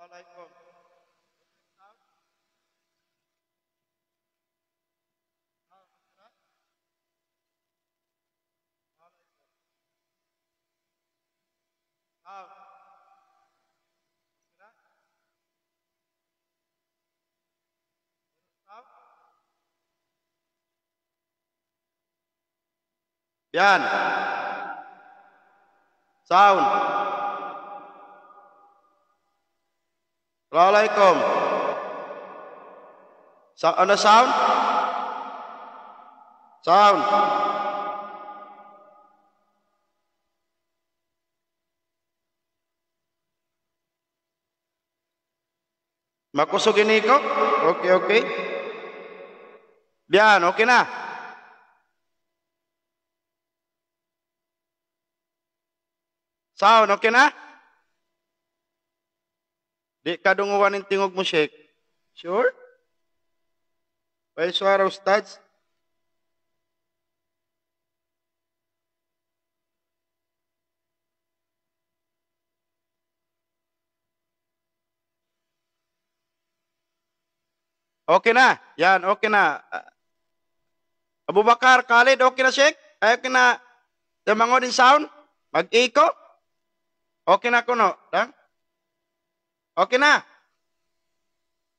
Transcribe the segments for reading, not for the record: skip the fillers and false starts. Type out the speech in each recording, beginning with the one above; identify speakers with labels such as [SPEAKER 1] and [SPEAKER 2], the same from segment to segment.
[SPEAKER 1] Assalamualaikum. Yan. Sound. Assalamualaikum. Ano sound? Sound. Makusugin ko? Okay, okay. Yan, okay na. Sound, okay na? Di kadunguan ng tingog mo, Sheikh. Sure? Well, suara Ustaz. Okay na. Yan, okay na. Abu Bakar, Khalid, okay na, Sheikh? Ay, okay na. Tamango din sound? Mag-echo? Okay na kuno, dang? Okay na.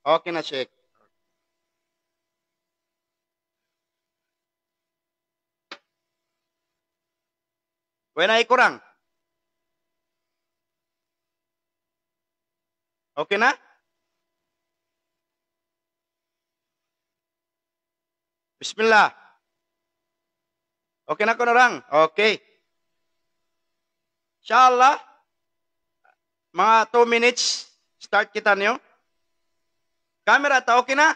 [SPEAKER 1] Okay na, Sheikh. When ay kurang? Okay na? Bismillah. Okay na kuno rang? Okay. Inshallah, mga 2 minutes, start kita niyo. Camera, ta okay na?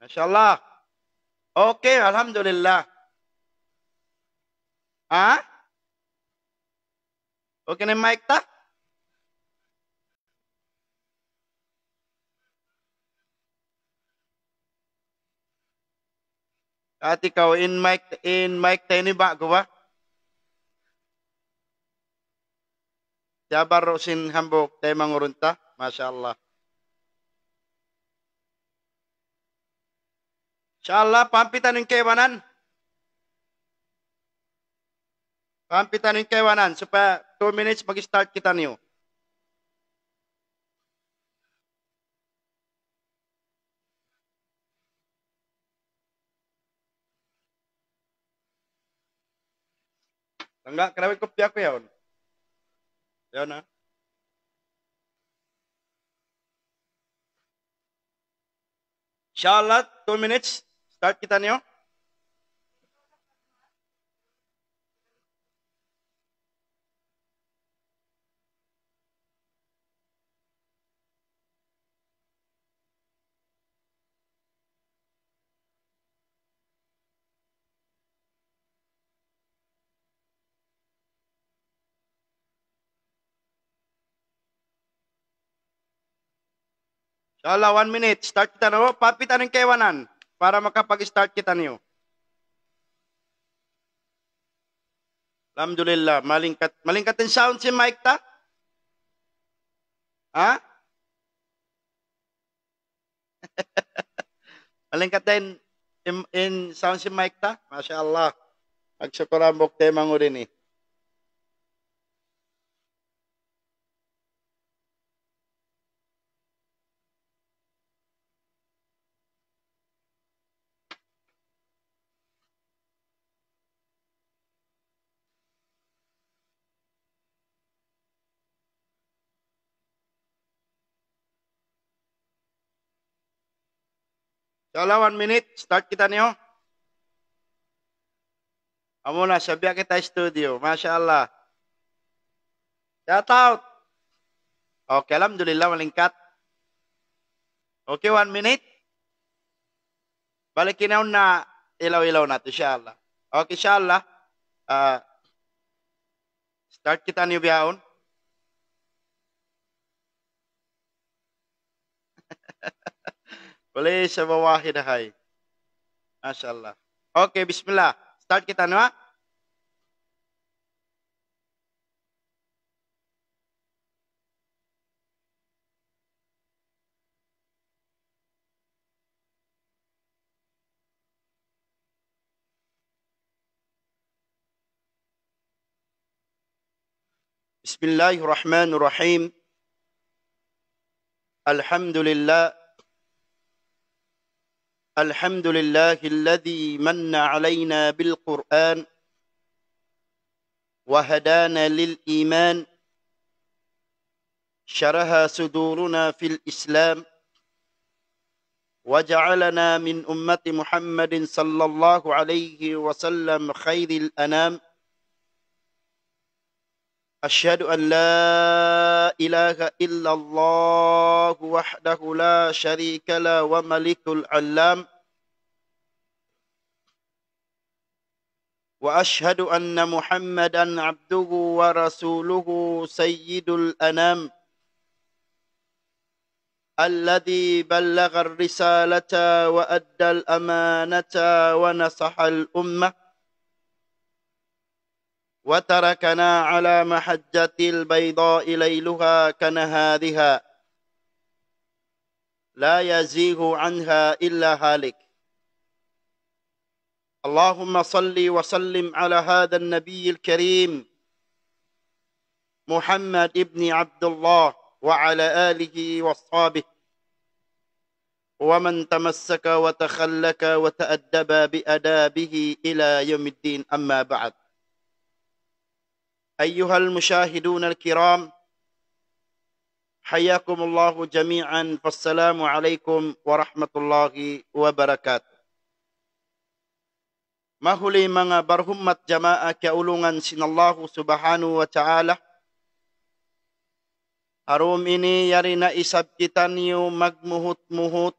[SPEAKER 1] Mashallah. Okay, alhamdulillah. Ha? Okay na yung mic ta? At ikaw, in mic tayo ni ba, gawa? Jabar Rosin Hambok, tayo mangurunta. Mashallah. Inshallah, pampitan yung kaywanan. Pampitan yung kaywanan. Supaya 2 minutes mag-start kita niyo. Tangga, krawit kopya ko yun. Yun ha. Inshallah, 2 minutes. Start kita niyo. Inshallah, 1 minute. Start kita niyo. Pampitan yung kaywanan. Para makapag-start kita niyo. Alhamdulillah, malingkat. Malingkat yung sound si mic ta? Ha? Malingkat din in sound si mic ta? Masya Allah. Agsukurambok tayo mangurin eh. Inshallah, 1 minute. Start kita niyo. Amo na, sabiya kita studio. Masya Allah. Shout out. Okay, alhamdulillah, malingkat. Okay, 1 minute. Balikin na ilaw-ilaw natin, inshallah. Okay, inshallah. Start kita niyo biyahon. Boleh sa bawahi dahay. Masya Allah. Okay, bismillah. Start kita no ha? Bismillahirrahmanirrahim. Alhamdulillah. Alhamdulillahilladzi manna alaina bil Qur'an wa hadana lil iman. Syaraha suduruna fil Islam. وجعلنا من أمة محمد صلى الله عليه وسلم خير الأنام أشهد أن لا إله إلا الله وحده لا شريك له وملك العلام وأشهد أن محمدا عبده ورسوله سيد الأنام الذي بلغ الرسالة وأدى الأمانة ونصح الأمة وتركنا على محجة البيضاء ليلها كنهارها لا يزيغ عنها إلا هالك اللهم صل وسلم على هذا النبي الكريم محمد ابن عبد الله وعلى آله وصحبه ومن تمسك وتخلك وتأدب بأدابه إلى يوم الدين أما بعد أيها المشاهدون الكرام حياكم الله جميعا فالسلام عليكم ورحمة الله وبركاته Mahuli mga barhummat jamaah kaulungan sinallahu subhanahu wa ta'ala. Harum ini yari na isab kita niyo magmuhut-muhut.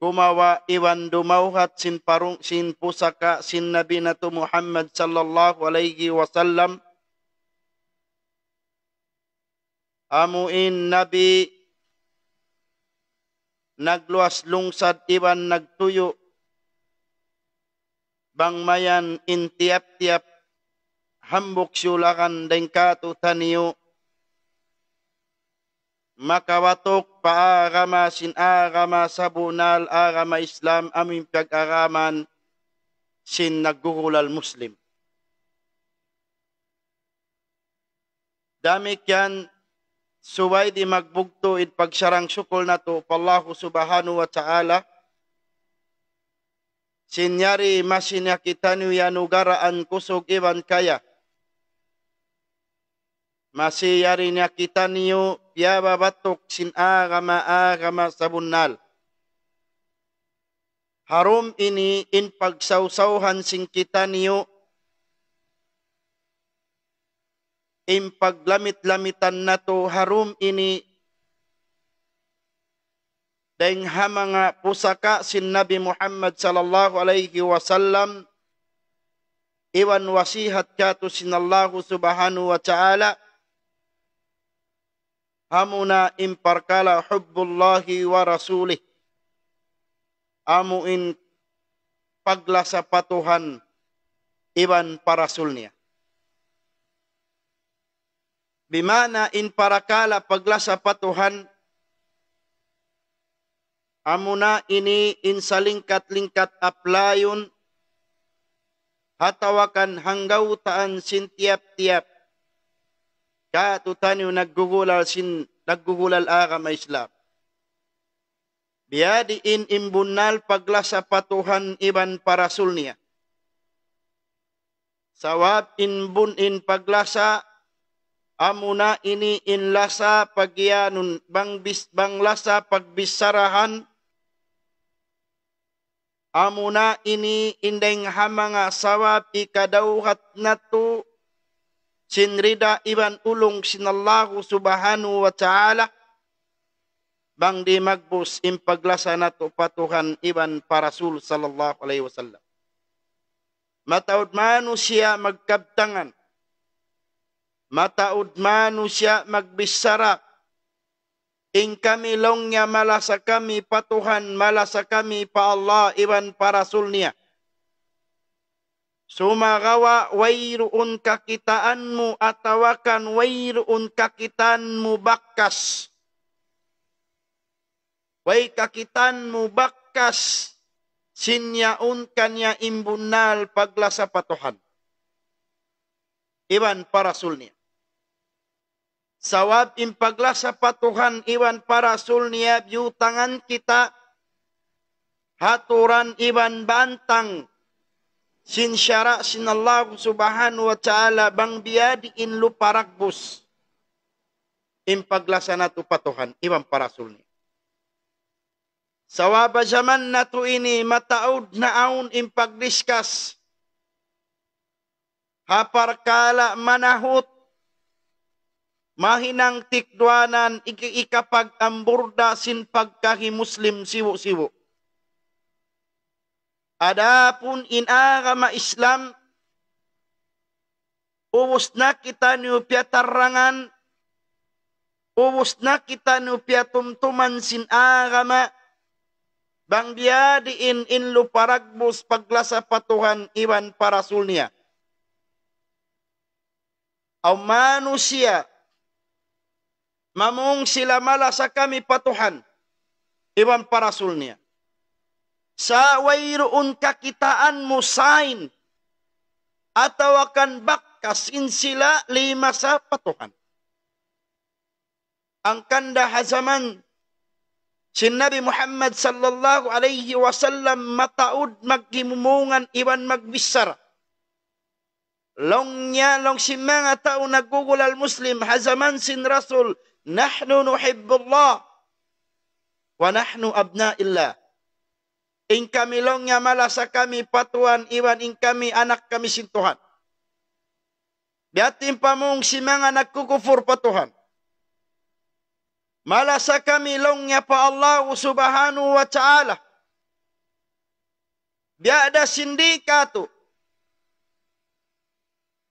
[SPEAKER 1] Kumawa iwan dumauhat sin parung sin pusaka sin Nabi nato Muhammad sallallahu alaihi wasallam. Amuin Nabi nagluas lungsad iwan nagtuyo. Bangmayan in tiap-tiap hambuk syulakan dengkatu taniyo. Makawatok paagama sin agama sabunal agama Islam aming pag-araman sin nagugulal Muslim. Damik yan suway di magbugto it pagsarang syukol na to pallahu subhanahu wa ta'ala. Sinyari masinya kita niya nugaraan kusog iwan kaya. Masiyari niya kita niyo piyaba batok sin agama sabunal. Harum ini in pagsawsawhan sin kita niyo. In paglamit-lamitan na to harum ini. Deng hamanga pusaka sin Nabi Muhammad sallallahu alaihi wasallam iwan wasihat katu sinallahu subhanahu wa ta'ala hamuna imparkala hubbullahi wa rasulih amuin paglasa patuhan iwan parasulnya bimana in parakala paglasa patuhan amuna ini insalingkat-lingkat aplayun hatawakan hanggautaan sin tiap-tiap katutan yung naggugulal agama Islam. Biadi in imbunal paglasa patuhan iban parasulnya. Sawab inbun in paglasa amuna ini in lasa pagyanun bang lasa pagbisarahan. Amuna ini indeng hamanga sawab ikadauhat natu sinrida iban ulung sinallahu subhanahu wa ta'ala bang di magbus impaglasa natu patuhan iban parasul sallallahu alaihi wasallam. Mataud manusia magkabtangan. Mataud manusia magbisara. ing kami longnya malasa kami pa Tuhan, malasa kami pa Allah iwan para rasulnya. Sumagawa wayruun kakitaanmu atawakan wayruun kakitaanmu bakkas. Way kakitanmu bakkas sinyaun kanya imbunal paglasa pa Tuhan. Iwan para rasulnya. Sawab impaglasa pa Tuhan iwan para rasul niya biutangan kita haturan iwan bantang sin syara sin Allah subhanahu wa ta'ala bang biadi inlu paragbus impaglasa na to pa Tuhan iwan para rasul niya. Sawab zaman na to ini mataud na aun impagdiskas haparkala manahut mahinang tikduanan ikapag amburda sin pagkahi Muslim siwo-siwo. Adapun inagama Islam, ubos na kita niyo piatarangan, ubos na kita niyo piatumtuman sin agama, bang biadiin inlo paragbus paglasa patuhan iwan para rasul niya. Aw manusia, mamung sila malasa kami patuhan iwan para rasul niya. Sa wayroon kakitaan mo sign ataw akan bakkasin sila lima sa patuhan. Ang kanda hazaman sin Nabi Muhammad sallallahu alaihi wasallam mataud maghimumungan iwan magbisara. Long si mga tao nagugulal Muslim hazaman sin Rasul, nahnu nuhibbullah wa nahnu abna'illah. Ing kami long nga malasa kami patuan iwan ing kami anak kami sin Tuhan. Biatin pa mong si mga nagkukufur patuhan. Malasa kami long nga pa Allah subhanahu wa ta'ala. Biada sindikato.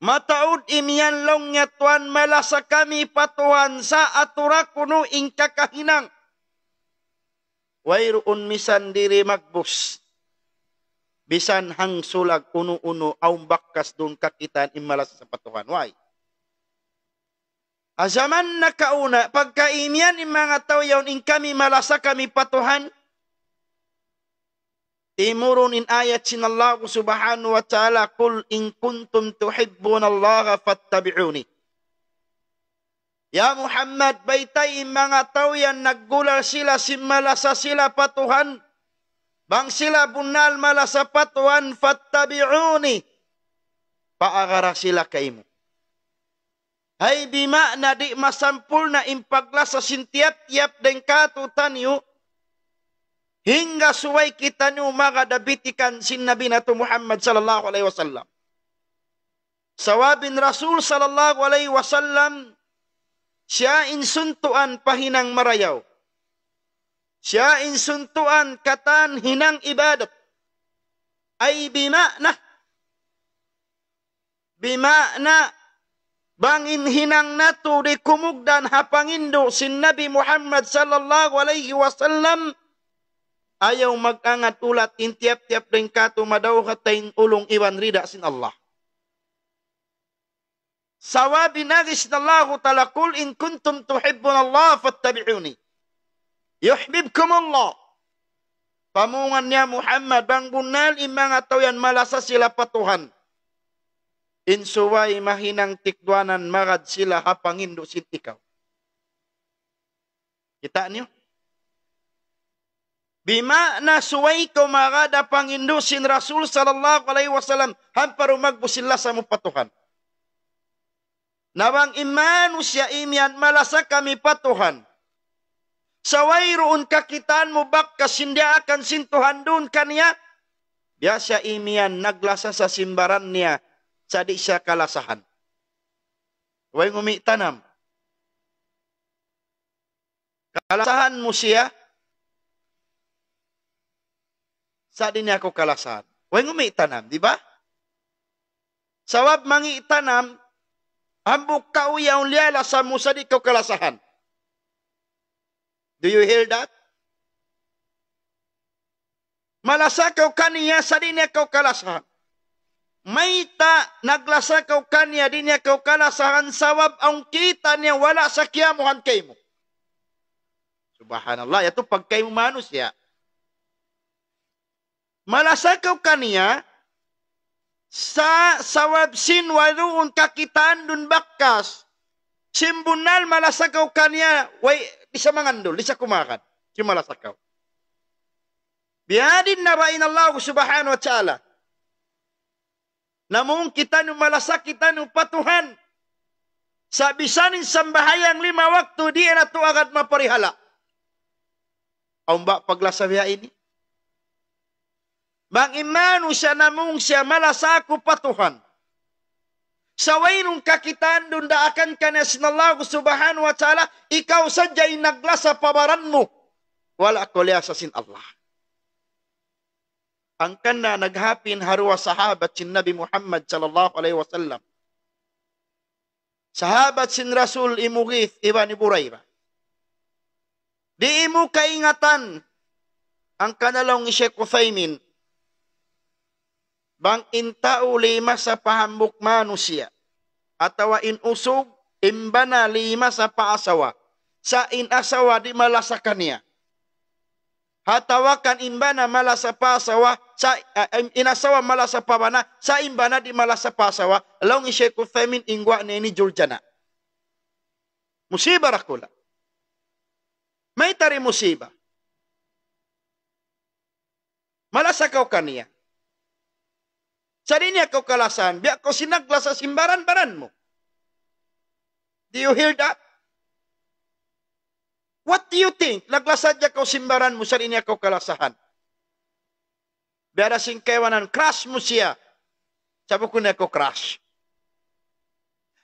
[SPEAKER 1] Mataud imian long nga tuan malasa kami patuhan sa atura kuno ing kakahinang. Wayroon misan diri magbus. Bisan hang sulag uno-uno aung bakkas dun kakitaan imalas sa patuhan. Why? Azaman na kauna, pagkaimian ng mga tao yawn in kami malasa kami patuhan, timurun in ayat sin Allah subhanahu wa ta'ala, kul in kuntum tuhibbun Allah fattabi'uni. Ya Muhammad, baytay mga tao yan naggulal sila malasa sila patuhan, bang sila bunal malasa patuhan, fattabi'uni. Paagara sila kaimo. Ay bima na di masampul na impaglas sa sintiap-tiap den katutan yu, hingga suway kita nyo magadabitikan sin Nabi na to Muhammad sallallahu alaihi wasallam. Sawabin Rasul sallallahu alaihi wasallam, siya insuntuan pahinang marayaw. Siya insuntuan katan hinang ibadat. Ay bima na bangin hinang nato di kumugdan hapangindo sin Nabi Muhammad sallallahu alaihi wasallam ayaw mag-angat ulat in tiap-tiap rin kato madaw katain ulong iwan rida sin Allah. Sawabi nagis na Allah ta'ala, kul in kuntum tuhibbun Allah fattabi'uni. Yuhbibkum Allah. Pamungan niya Muhammad, bang bunal imang ataw yan malasa sila patuhan. Insuway mahinang tikduanan magad sila hapangindo sin ikaw. Kita niyo? Bima na suway ko magada pangindo sin Rasul sallallahu alaihi wasallam hamparo magbusila sa mupatuhan. Nawang imanu siya imian malasa kami patuhan. Saway roon kakitaan mo bakkas hindi akan sintuhan doon kaniya. Biya siya imian naglasa sa simbaran niya sa di siya kalasahan. Huwag umitanam. Kalasahan mo siya, sa di niya ako kalasahan. Huwag umitanam, di ba? Sawab mangi itanam, hambuk kauyaw liyala sa mo sa di ko kalasahan. Do you hear that? Malasakaw kaniya sa di niya kaw kalasahan. May naglasakaw kaniya di niya kaw kalasahan sawab ang kita niya wala sa kiyamuhan kay mo. Subhanallah, ito pag kay mo manusia. Malasakaw kaniya sa sawab sinwaluon kakitaan dun bakkas. Simbunal malasakaw kaniya way di sa mangandol, di sa kumakan. Si malasakaw. Biyadin na rain Allah subhanahu wa ta'ala. Namung kita nung malasak kita nung patuhan. Sa bisanin sambahayang 5 waktu, di na ito agad maparihala. Ang ba paglasabiya ini? Bang imanu siya namung siya malasaku patuhan. Sa waynong kakitaan doon daakan ka na sinallahu subhanahu wa ta'ala, ikaw sadya'y naglasa pabaran mo. Wala ko liya sa sin Allah. Ang kana naghapin harwa sahabat sin Nabi Muhammad sallallahu alaihi wasallam. Sahabat sin Rasul Mughith ibn Burayra. Di mo kaingatan ang kanalong Sheikh Uthaymin bang intao 5 sa pahambok manusia atawa inusog imbana 5 sa paasawa sa inasawa di malasakan niya. Hatawakan imbana mala sa pasawa, sa inasawa mala sa pabana, sa imbana di mala sa pasawa, along Sheikh Uthaymin ingwa ni Georgiana. Musiba rakula. May tari musiba. Malasakaw kaniya. Sa niya ko kalasan, biya ko sinagla sa simbaran-baran mo. Do you hear that? What do you think? Naglasad niya ko simbaran mo sa niya ko kalasahan. Biara sing kewanan, crush mo siya. Sabi ko niya ko crush.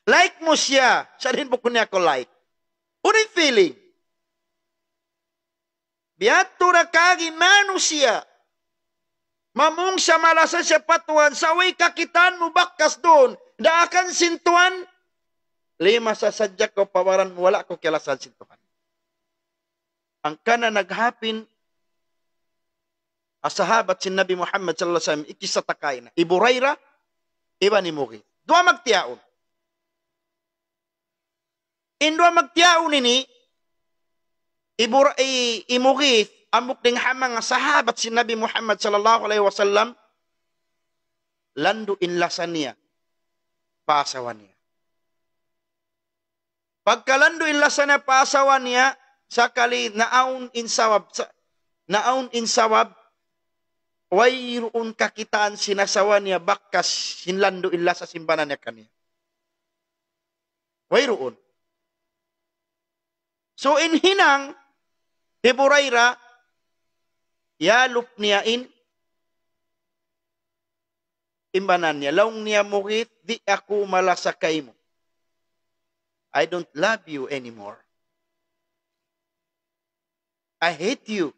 [SPEAKER 1] Like mo siya. Sa rin ko niya ko like. Unang feeling. Biyato na kagi manu siya. Mamung sa malasan siya patuan. Sa way kakitaan mo bakkas doon. Daakan sintuan. 5 sa sadya ko pawaran. Wala ko kilasan sintuan. Ang kana naghapin asahabat sin Nabi Muhammad sallallahu alaihi wasallam ikisatakay na Iburayra iba ni Mughith. Dua magtiaon. Indua magtiaon ini Mughith amok ding hamang sahabat sin Nabi Muhammad sallallahu alaihi wasallam landu inlasan niya paasawan niya. Pagkalando inlasan niya paasawan niya sakali naun insawab wayroon kakitaan sinasawa niya bakkas hinlando illa sa simbanan niya kaniya. Wayroon. So inhinang Iburayra yalup niya imbanan niya. Laong niya Mughith, di ako malasakay mo. I don't love you anymore. I hate you.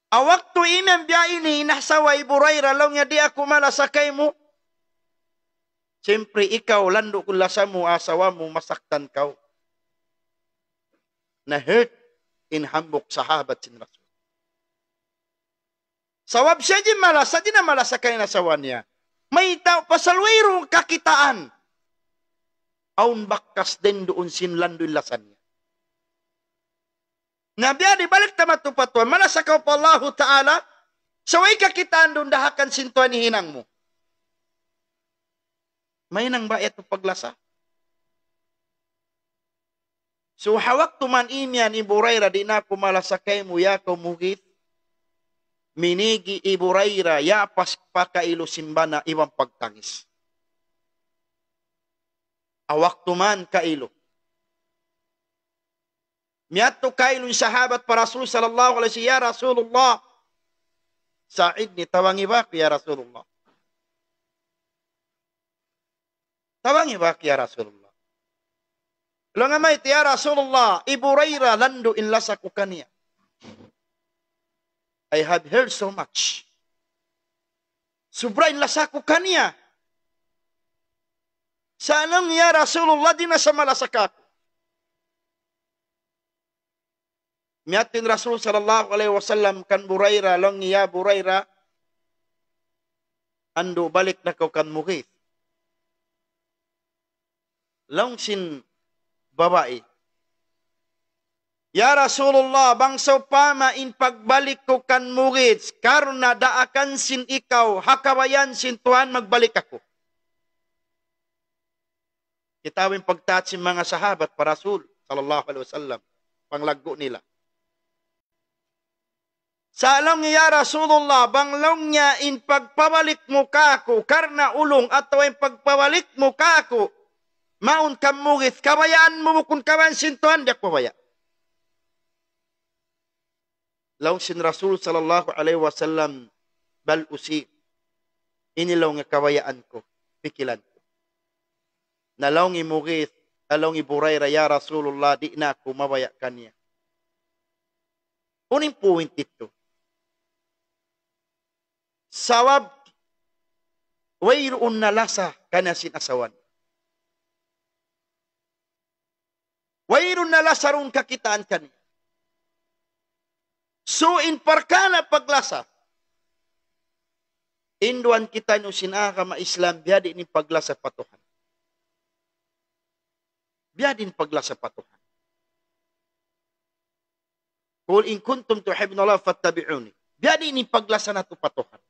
[SPEAKER 1] Awak tu imam biya ini nasawa Iburayra law nga di ako malasakay mo. Siyempre ikaw lando kung lasa mo asawa mo masaktan ka. Na hurt in hambok sahabat sin Rasul. Sawab siya di malasa, di na malasakay na sawa niya. May tao pasalwero kakitaan. Aun bakkas din doon sin lando lasan niya. Nabiya di balik tamat tupatuan, malasakaw pa Allah Ta'ala, saway kakitaan doon dahakan sintuan ni hinang mo. May nang ba ito paglasa? So hawak tuman imyan Iburayra, di na ako malasakay mo, ya ko Mughith. Minigi Iburayra, ya pas pakailo simbana, ibang pagtangis. Awak tuman kailo. Miyato kailun sahabat para Rasul sallallahu alaihi wasallam, ya Rasulullah, sa'idni tawangi bak ya Rasulullah. Tawangi bak ya Rasulullah. Lo nga may ya Rasulullah, Iburayra lando inlasa ko kaniya. I have heard so much. Sobra inlasa ko kaniya. Sa anong ya Rasulullah, di na sa malasakak. miatin Rasul sallallahu alaihi wasallam kan Buraira long ya Buraira ando balik na ko kan Mughith. Long sin babae. Ya Rasulullah, bangsaw pama in pagbalik ko kan Mughith, karna daakan sin ikaw, hakawayan sin Tuhan magbalik ako. Kitawin pagtat sin mga sahabat pa Rasul sallallahu alaihi wasallam, panglaggo nila. Sa alam niya Rasulullah, banglong niya in pagpabalik mo kako, karna ulong ato in pagpabalik mo kako, maun kam Mughith, kabayaan mo kung kabayan sintuhan, diyak pabaya. Law sin Rasul sallallahu alaihi wasallam, bal usi, inilaw nga kabayaan ko, pikilan ko. Nalaw ni Mughith, nalaw ni Buraira, ya Rasulullah, di na ako mabaya kanya. Uning point ito. Sawab, wayroon na lasa kana sinasawan. Wayroon na lasa ron kakitaan kani. So in parkana paglasa, induan kita no sinaka ma-Islam, biyadi ni paglasa patuhan. Biyadin paglasa patuhan. Kul in kuntum tuhibbuna Allah fattabi'uni. Biyadi ni paglasa nato patuhan.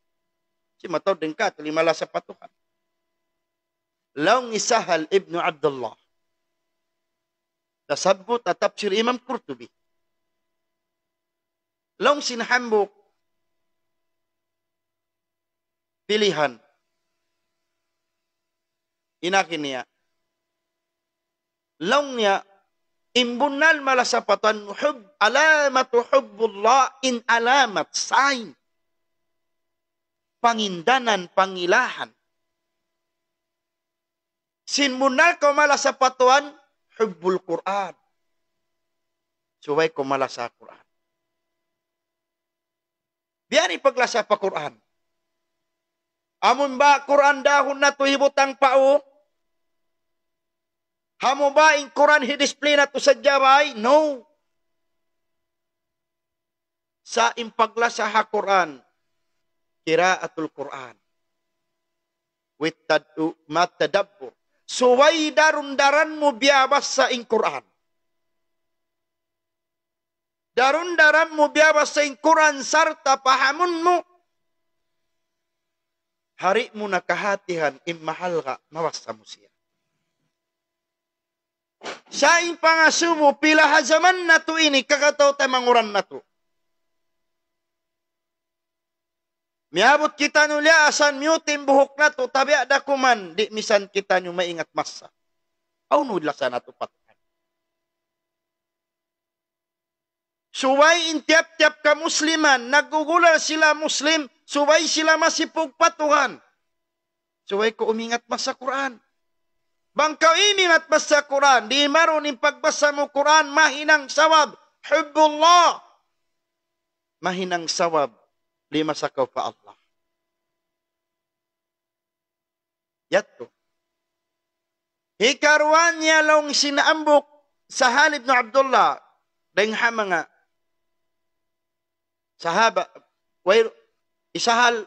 [SPEAKER 1] Si mataw din ka, talimala sa patuhan. Laong ni Sahal ibn Abdullah. Nasabot at tafsir Imam Qurtubi. Laong sinahambok, pilihan. Inakin niya. Laong niya, imbunal malasapatan, alamatu hubbullah in alamat, sign. Pangindanan, pangilahan. Sinmunal ko mala sa patuan, hubbul Quran. Suway ko mala sa Quran. Biyari paglasa pa Quran. Amon ba Quran dahon na to hibutang pao? Hamo ba in Quran hidisplay na to sa jabay? No. Sa impaglasa ha Quran, Qiraatul Quran with matadabbur. Suway darun-daran mo biyabas sa ing Quran. Darun-daran mo biyabas sa ing Quran sarta pahamon mo. Hari mo nakahatihan imahal ka, mawasa mo siya. Sa ing pangasumo, pila hazaman na to ini, kakataw tamanguran na to. Miabot kita nulya asan mutim buhok na to, tabi ada kuman, di misan kita nyo maingat masa. Aw nudla sana to patuhan. Suway intiap-tiap ka musliman, nagugulan sila muslim, suway sila masipog patuhan. Suway ko umingat masa Quran. Bangkaw imingat masa Quran, di maron yung pagbasa mo Quran, mahinang sawab, hubbullah. Mahinang sawab. Lima sakaw pa Allah. Yato. Hikaruan niya lang sinaambok sa Sahal ibn Abdullah. Dahil mga sahaba. Sahal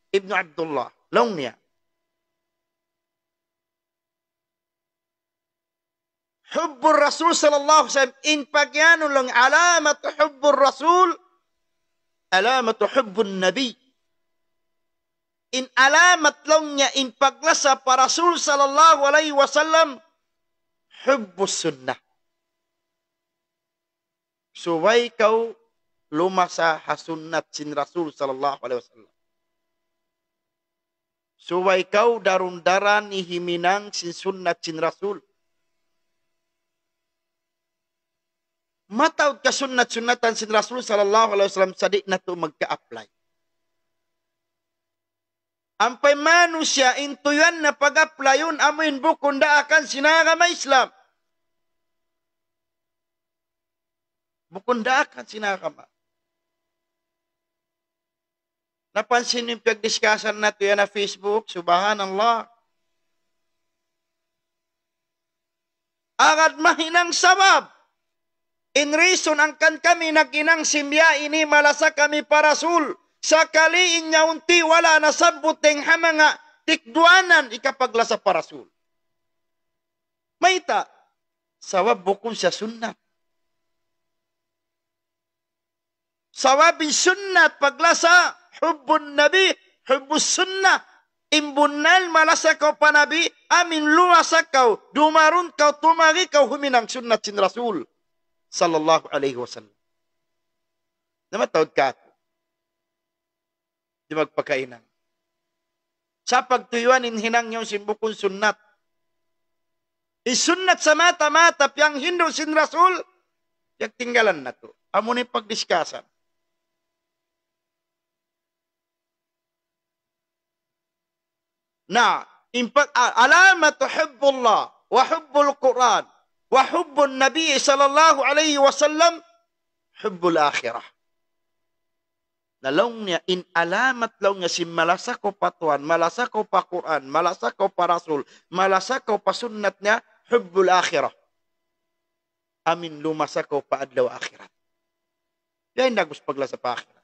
[SPEAKER 1] ibn Abdullah. Lang niya. Hubbur Rasul sallallahu alaihi wasallam. In pagyano lang alamat hubbur Rasul. Alamat hubbun Nabi. In alamat lang niya in paglasa pa Rasul sallallahu alaihi wasallam hubbus sunnah. Suway kaw lumasa hasunnat sin Rasul sallallahu alaihi wasallam. Suway kaw darundaran ni himinang sin sunnat sin Rasul. Matawad ka sunnat-sunnatan sin Rasul sallallahu alaihi wasallam sadi na to magka-apply. Ampay manusia intuyan na pag-apply yun amoin bukon da akan sinagama Islam. Bukon da akan sinagama. Napansin yung pagdiskasan na to yan na Facebook, subhanallah. Agad mahinang sabab. In reason, angkan kami naginang simya ini malasa kami parasul. Sakali inya unti wala nasabot ng hamanga tikduanan ikapaglasa parasul. Maita, sawab bukun sa sunnat. Sawabin sunnat paglasa, hubbun nabi, hubbus sunnah. Imbunal malasa kau panabi, amin luasa kau, dumarun kau, tumagi kau huminang sunnat sin Rasul. Sallallahu alaihi wasallam. Namatawad ka ako. Di magpakainan. Sa pagtuyuan, inhinang yung simbukong sunnat. Isunnat sa mata-mata, piyang Hindu sin Rasul, tinggalan na to. Amo ni pagdiskasan. Na, alamat hubbullah, wa hubbul Quran, wa hubbun Nabi sallallahu alaihi wasallam, hubbul akhirah. Nalaw niya, in alamat law niya si malasako patuan, malasako pa Quran, malasako pa Rasul, malasako pa sunnat niya, hubbul akhirah. Amin lumasako pa adlaw akhirat. Yan nagus paglasa pa akhirat.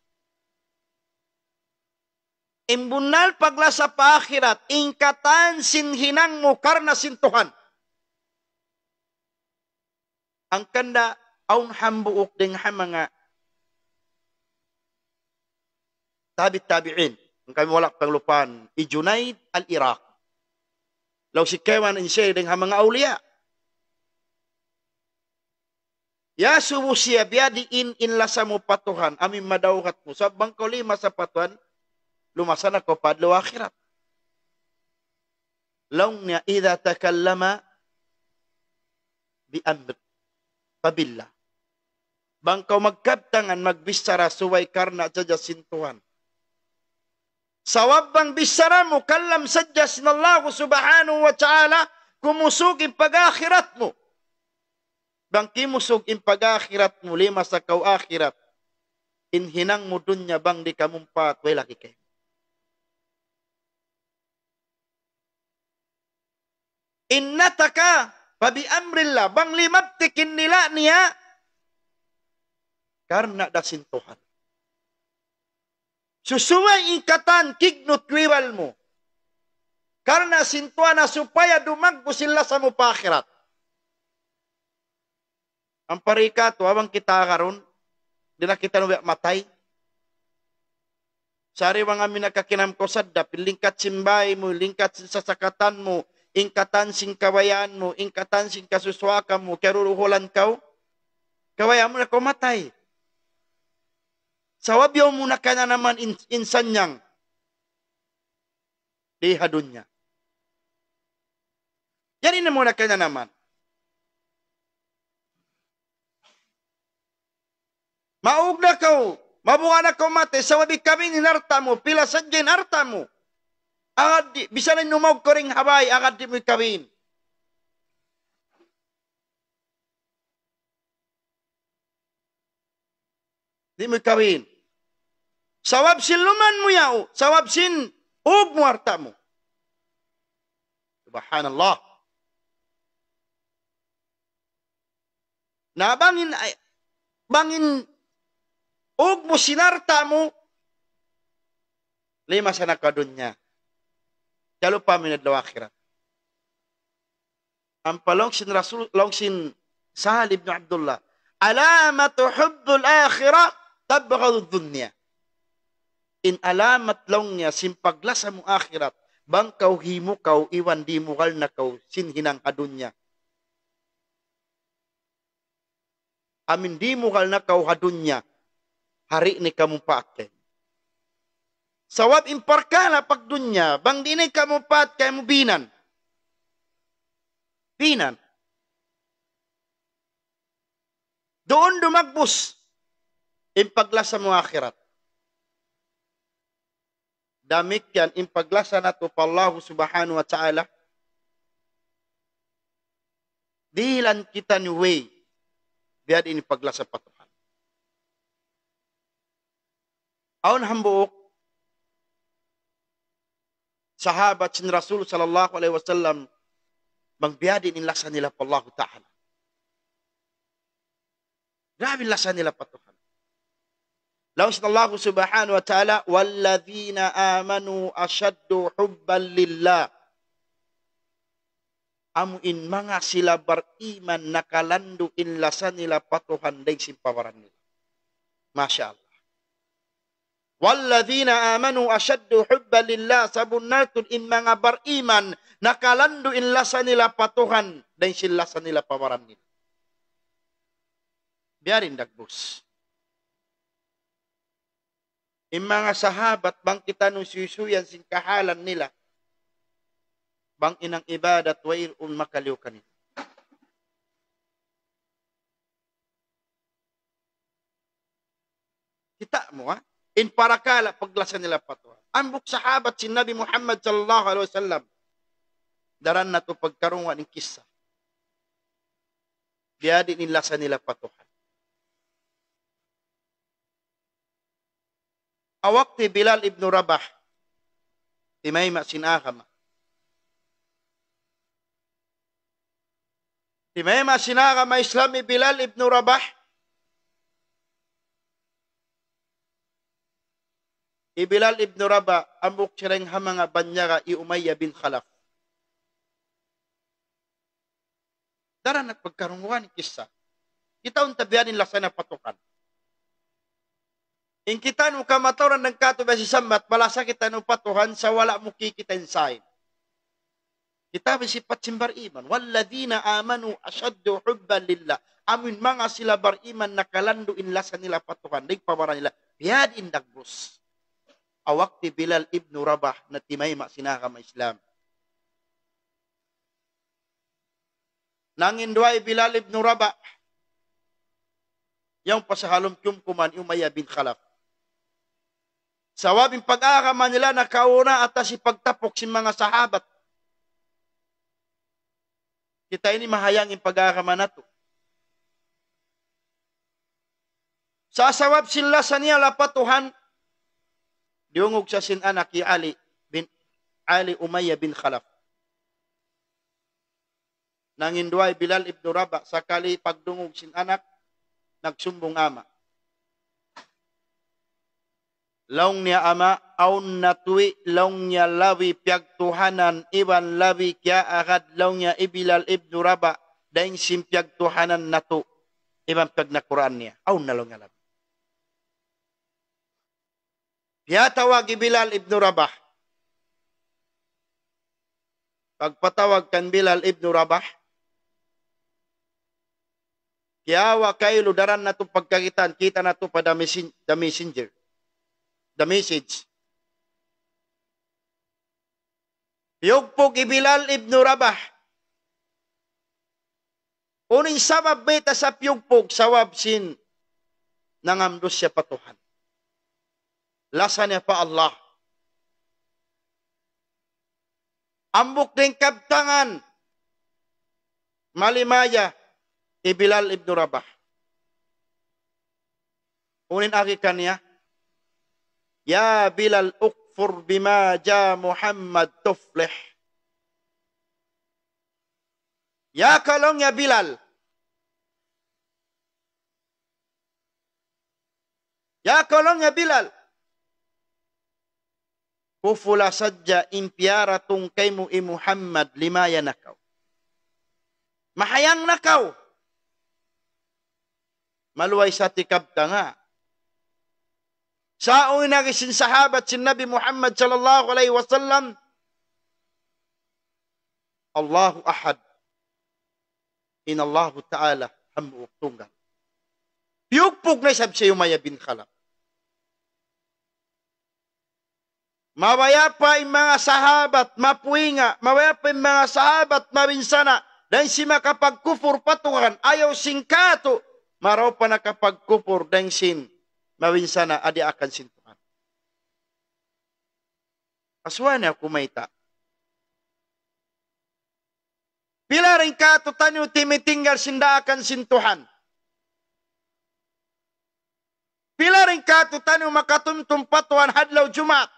[SPEAKER 1] Imbunal paglasa pa akhirat, ingkatan sinhinang mo karna sintuhan. Ang kanda, aun hambuok ding hamanga tabi-tabi'in. Ang kami walak panglupan, Junayd al-Iraq. Law si Kewan in siya ding hamanga awliya. Ya subu siya biadi in lasa mo patuhan, amin madawkat mo. Sa bangko lima sa patuhan, lumasan ako padlo akhirat. Law niya, idha takallama bi amr, pabillah. Bangkaw magkabtangan, magbisara, suway karna, sadya sintuhan. Sawab bang bisara mo, kalam sadya sinallahu subhanahu wa ta'ala, kumusog in pag-akhirat mo. Bang kimusog in pag-akhirat mo, lima sa kaw akhirat, inhinang mo dunya bang di kamumpat, way laki kayo. Innataka, pabi amrillah, bang limabtikin nila niya, karena da sintuhan. Susuway ikatan, kignot wiwal mo, karena sintuhan na supaya dumagbo sila sa mo pa akhirat. Ang parikato, abang kita karon, di na kita nubiak matay. Sari mga minakakinam ko sadda, pilingkat simbay mo, lingkat sasakatan mo, ingkatan sing kawayaan mo, ingkatan sing kasuswakan mo, karuruhulan kau, kawayaan mo na kumatay. Sawabyaw mo na ka na naman insan niyang dihadun niya. Yan na muna ka na naman. Maug na kau, mabuha na kau mate, sawabi kami ninarta mo, pila sadyan arta mo. Agad di, bisa rin numog ko ring habay, agad di mo ikawin. Di mo ikawin. Sawab sin luman mo yaw, sawab sin ug muarta mo. Subhanallah. Na bangin ug mo sinarta mo, lima sa nakadunya. Kalo pa minadlaw akhirat. Ang palong sin Rasul, long sin Sahal ibn Abdullah, alamatu hubbul akhirah, tabghadu dunya. In alamat long niya, simpaglasa mo akhirat, bang kau himo kau, iwan di mo kal na kau, sinhinang hadunya. Amin di mo kal na kau hadunya, hari ni kamu paake. Sawab imparkala pag dunya, bang di ni kamu paat kay mo binan. Binan. Doon dumagbus, impaglasa mo akhirat. Damik yan, impaglasa na to pa Allah subhanahu wa ta'ala. Dilan kita ni way, biad ini paglasa patuhan. Aun hambuok, sahabat sin Rasul sallallahu alaihi wasallam, bang biad ini lasa nila pa Allah ta'ala. Grabe lasa nila patuhan. Lawas na Allah subhanahu wa ta'ala, "Walladhina amanu ashaddu hubban lillah." Amuin mga sila bariman nakalando in lasa nila patuhan day simpawaran nila. Masya Allah. "Walladhina amanu ashaddu hubban lillah." Sabun natin in mga bariman nakalando in lasa nila patuhan day silasa nila pawaran nila. Biyarin dagbus. Yung mga sahabat, bang kita nung suyuyan sin kahalan nila, bang inang ibadat wail makaliw kanila. Kita mo ha? In parakala, paglasa nila patuha. Ambok sahabat si Nabi Muhammad sallallahu alaihi wasallam, daran na to pagkarungan ng kisa. Diya din inlasa nila patuhan. Awakti Bilal ibn Rabah, timayma sinakama. Timayma sinakama Islami Bilal ibn Rabah. Bilal ibn Rabah, ambok sireng hamanga banyaga Umayya bin Khalaf. Daran at pagkarunguan ng kisa. Kita untabianin lasa na patukan. In kita nung kamataran ng katubay si Sambat, malasa kita nung patuhan sa wala mo kikitain sain. Kita bisipat simbar iman. "Walladhina amanu ashaddu hubban lillah." Amin mga sila bar iman nakalando in lasa nila patuhan. Dig pawaran nila. Biyad indagbus. Awakti Bilal ibn Rabah na timayma sinakama Islam. Nangindway Bilal ibn Rabah. Yung pasahalom kumkuman Umayya bin Khalaf. Sawabing pag-aakaman nila na kauna at si pagtapok si mga sahabat. Kita ini mahayangin pag-aakaman na to. Sa sawab sila sa niya lapatuhan, diungog sa sinanak Ali bin Ali Umayya bin Khalaf. Nanginduay Bilal ibn Rabah, sakali pagdungog sinanak, nagsumbong ama. Laung niya ama, aun natui, laung niya lawi piyagtuhanan, iban lawi kya agad, laung niya Bilal ibn Rabah, daing simpiyagtuhanan natu, iban piyagnakuraan niya, aun na laung niya lawi. Kaya tawag Bilal ibn Rabah. Pagpatawag kan Bilal ibn Rabah, kaya wa kayo daran na ito pagkakitan, kita na ito pa the messenger. The message. Yugpog Bilal ibn Rabah. Uning sabab beta sa piyugpog, sawab sin nangamdos siya patuhan. Lasa niya pa Allah. Ambok din kabtangan, malimaya, Bilal ibn Rabah. Unin agi kanya, "Ya Bilal ukfur bima ja Muhammad tuflih." Ya kalong ya Bilal. Ya kalong ya Bilal. Kufula sadja impiaratong kaymu Muhammad lima yanakaw. Mahayang nakaw. Maluway sa tikabta nga. Sa una kisin sahabat sin Nabi Muhammad sallallahu alaihi wasallam, Allahu ahad. In Allahu ta'ala hamu tunggal. Piyugpog na isab sa Umayya bin Khalaf. Mawaya pa yung mga sahabat, mapuinga, mawaya pa yung mga sahabat, mabinsana, dahil si makapagkufur patungan, ayaw singkato, maraw pa nakapagkufur, dahil sin, mabinsana, adi akan sintuhan. Aswa niya kumaita. Pila rin kato tanyo timitinggal sinda akan sintuhan. Pila rin kato tanyo makatumtum patuan hadlaw Jumat.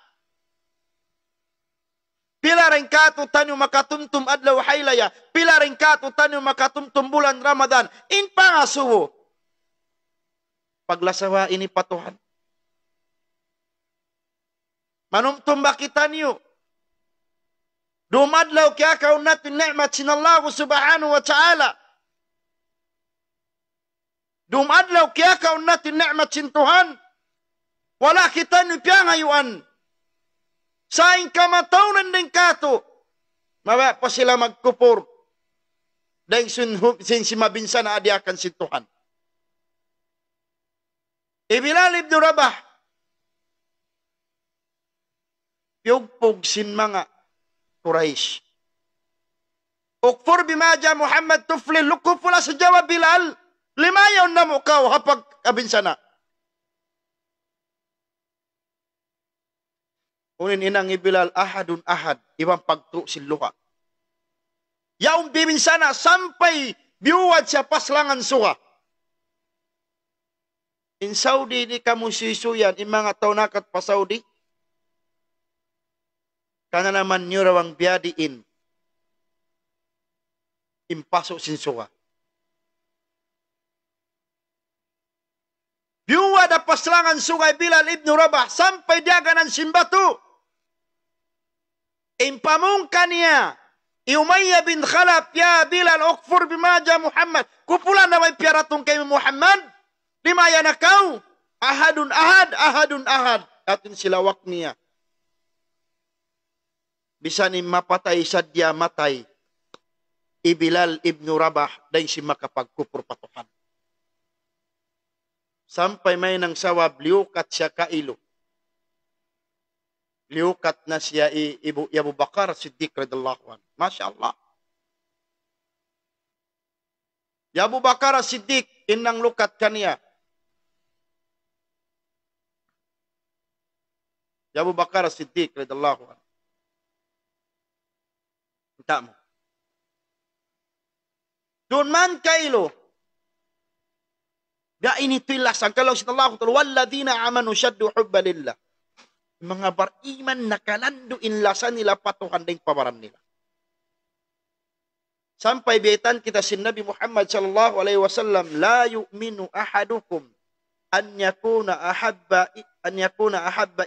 [SPEAKER 1] Pila rin kato tanyo makatumtum adlaw haylaya. Pila rin kato tanyo makatumtum bulan Ramadan. In pangasuwo. paglasawa ini patuhan. Manumtum ba kita niyo? Dumadlaw kaya kaunat ni'mat sinallahu subhanahu wa ta'ala. Dumadlaw kaya kaunat ni'mat sin Tuhan. Wala kita ni piang ayuan. Saing kamataunan din kato. Mawa pa sila magkupor. Dahil sin si mabinsa na adiakan si Tuhan. Bilal ibn Rabah. Yugpog sin mga Quraish. Ukfur bimaja Muhammad tufli lukupula sa Jawa Bilal. Limayaw na mo kaw hapag kabinsa na. Unin inang Bilal ahadun ahad. Ibang pagtu siluha. Yaong bibinsa na sampay biuwad sa paslangan suha. In Saudi di kamu sisuyan, in mga taunakat pa Saudi, kana naman nyo rawang biyadiin, impaso sinsuha. Biuwa da paslangan sungay Bilal ibn Rabah, sampay diaganan simbatu. Impamungka niya, Umayyah bin Khalaf, ya Bilal, ukfur bimaja Muhammad. Kupulan na may piyaratong kay Muhammad. Limaya na kau, ahadun ahad, ahadun ahad. Atin silawak niya. Bisa ni mapatay sadya matay. Bilal ibn Rabah, dahil si makapagkupur patuhan. Sampai may nang sawab, liukat siya kailo. Liukat na siya Abu Bakar Siddiq radhiyallahu anhu. Masya Allah. Ya Abu Bakar Siddiq, inang lukat kaniya. Ya Abu Bakar Siddiq radhiyallahu anhu. Minta mo. Doon man kailo. Da ini tilasan. Kalau sinallahu ta'ala, walladina amanu syaddu hubba lillah. Mga bariman nakalando inlasan nila patuhan ng pabaran nila. Sampai baitan kita sin Nabi Muhammad sallallahu alaihi wasallam, la yu'minu ahadukum an yakuna ahabba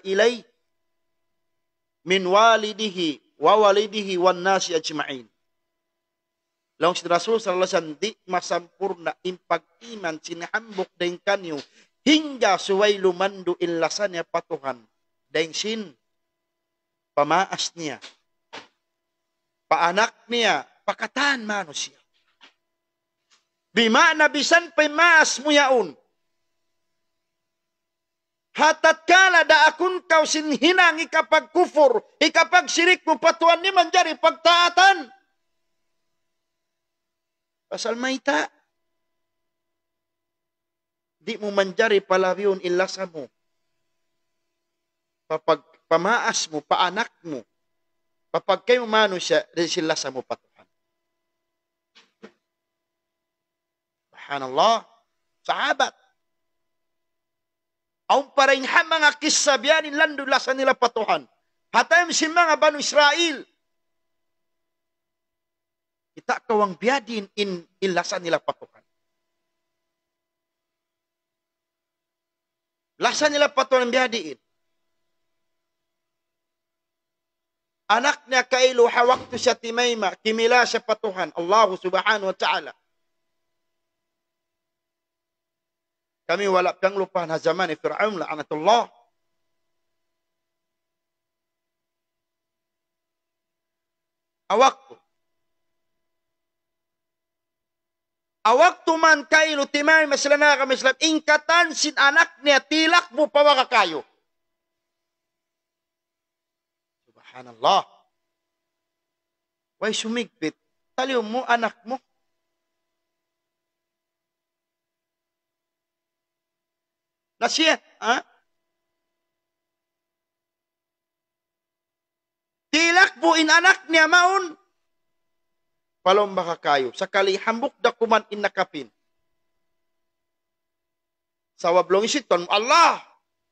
[SPEAKER 1] ilai min walidihi wa walidihi wan nasi ajma'in. Laung si Rasul sallallahu alaihi wasallam di masampurna impag-iman sinahambok din kanyo hingga suway lumando inlasan niya patuhan din sin pamaas niya, paanak niya, pakatan manusia. Bima nabisan pamaas mo yaon. Hatat kala da akun kau sinhinang ikapag kufur, ikapag sirik mo patuan ni manjari pagtaatan. Pasal maita. Di mo manjari palawion ilasa mo. Papag pamaas mo, paanak mo. Papag kayo manusia, rin sila sa mo patuhan. Subhanallah. Sahabat. Aung parain ha mga kisabianin landulasan nila patuhan. Hatayam si mga Banu Israel. Kita kawang biadin ilasan nila patuhan. Lasan nila patuhan ang biadiin. Anak niya kailo hawaktu siya timayma, kimila siya patuhan. Allah subhanahu wa ta'ala. Kami wala pang lupa na zaman ni Fir'aun la'anatullah. Awaktu. Awaktu man kailo timay maslana kami islam. Ingkatan sin anak niya tilak mo pawaka kayo. Subhanallah. Way sumigpit. Taliw mo anak mo. Nasiya, ha? Tilak buin anak niya maun. Palomba ka kayo. Sakali hambuk da kuman inakapin. Sawab long isiton, Allah!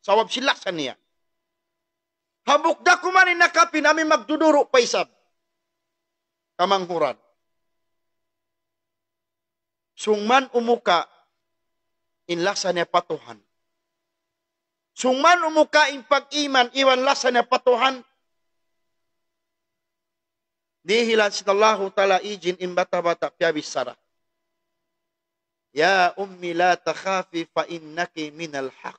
[SPEAKER 1] Sawab silaksan niya. Hambuk da kuman inakapin, amin magduduro pa isab. Kamanghuran. Sungman umuka, inlasa niya patuhan. Suman umukaing pag-iman, iwan lasa niya patuhan. Dihilan sinallahu ta'ala ijin imbata-bata piyabis sara. Ya ummi la takhafi fa innaki minal haq.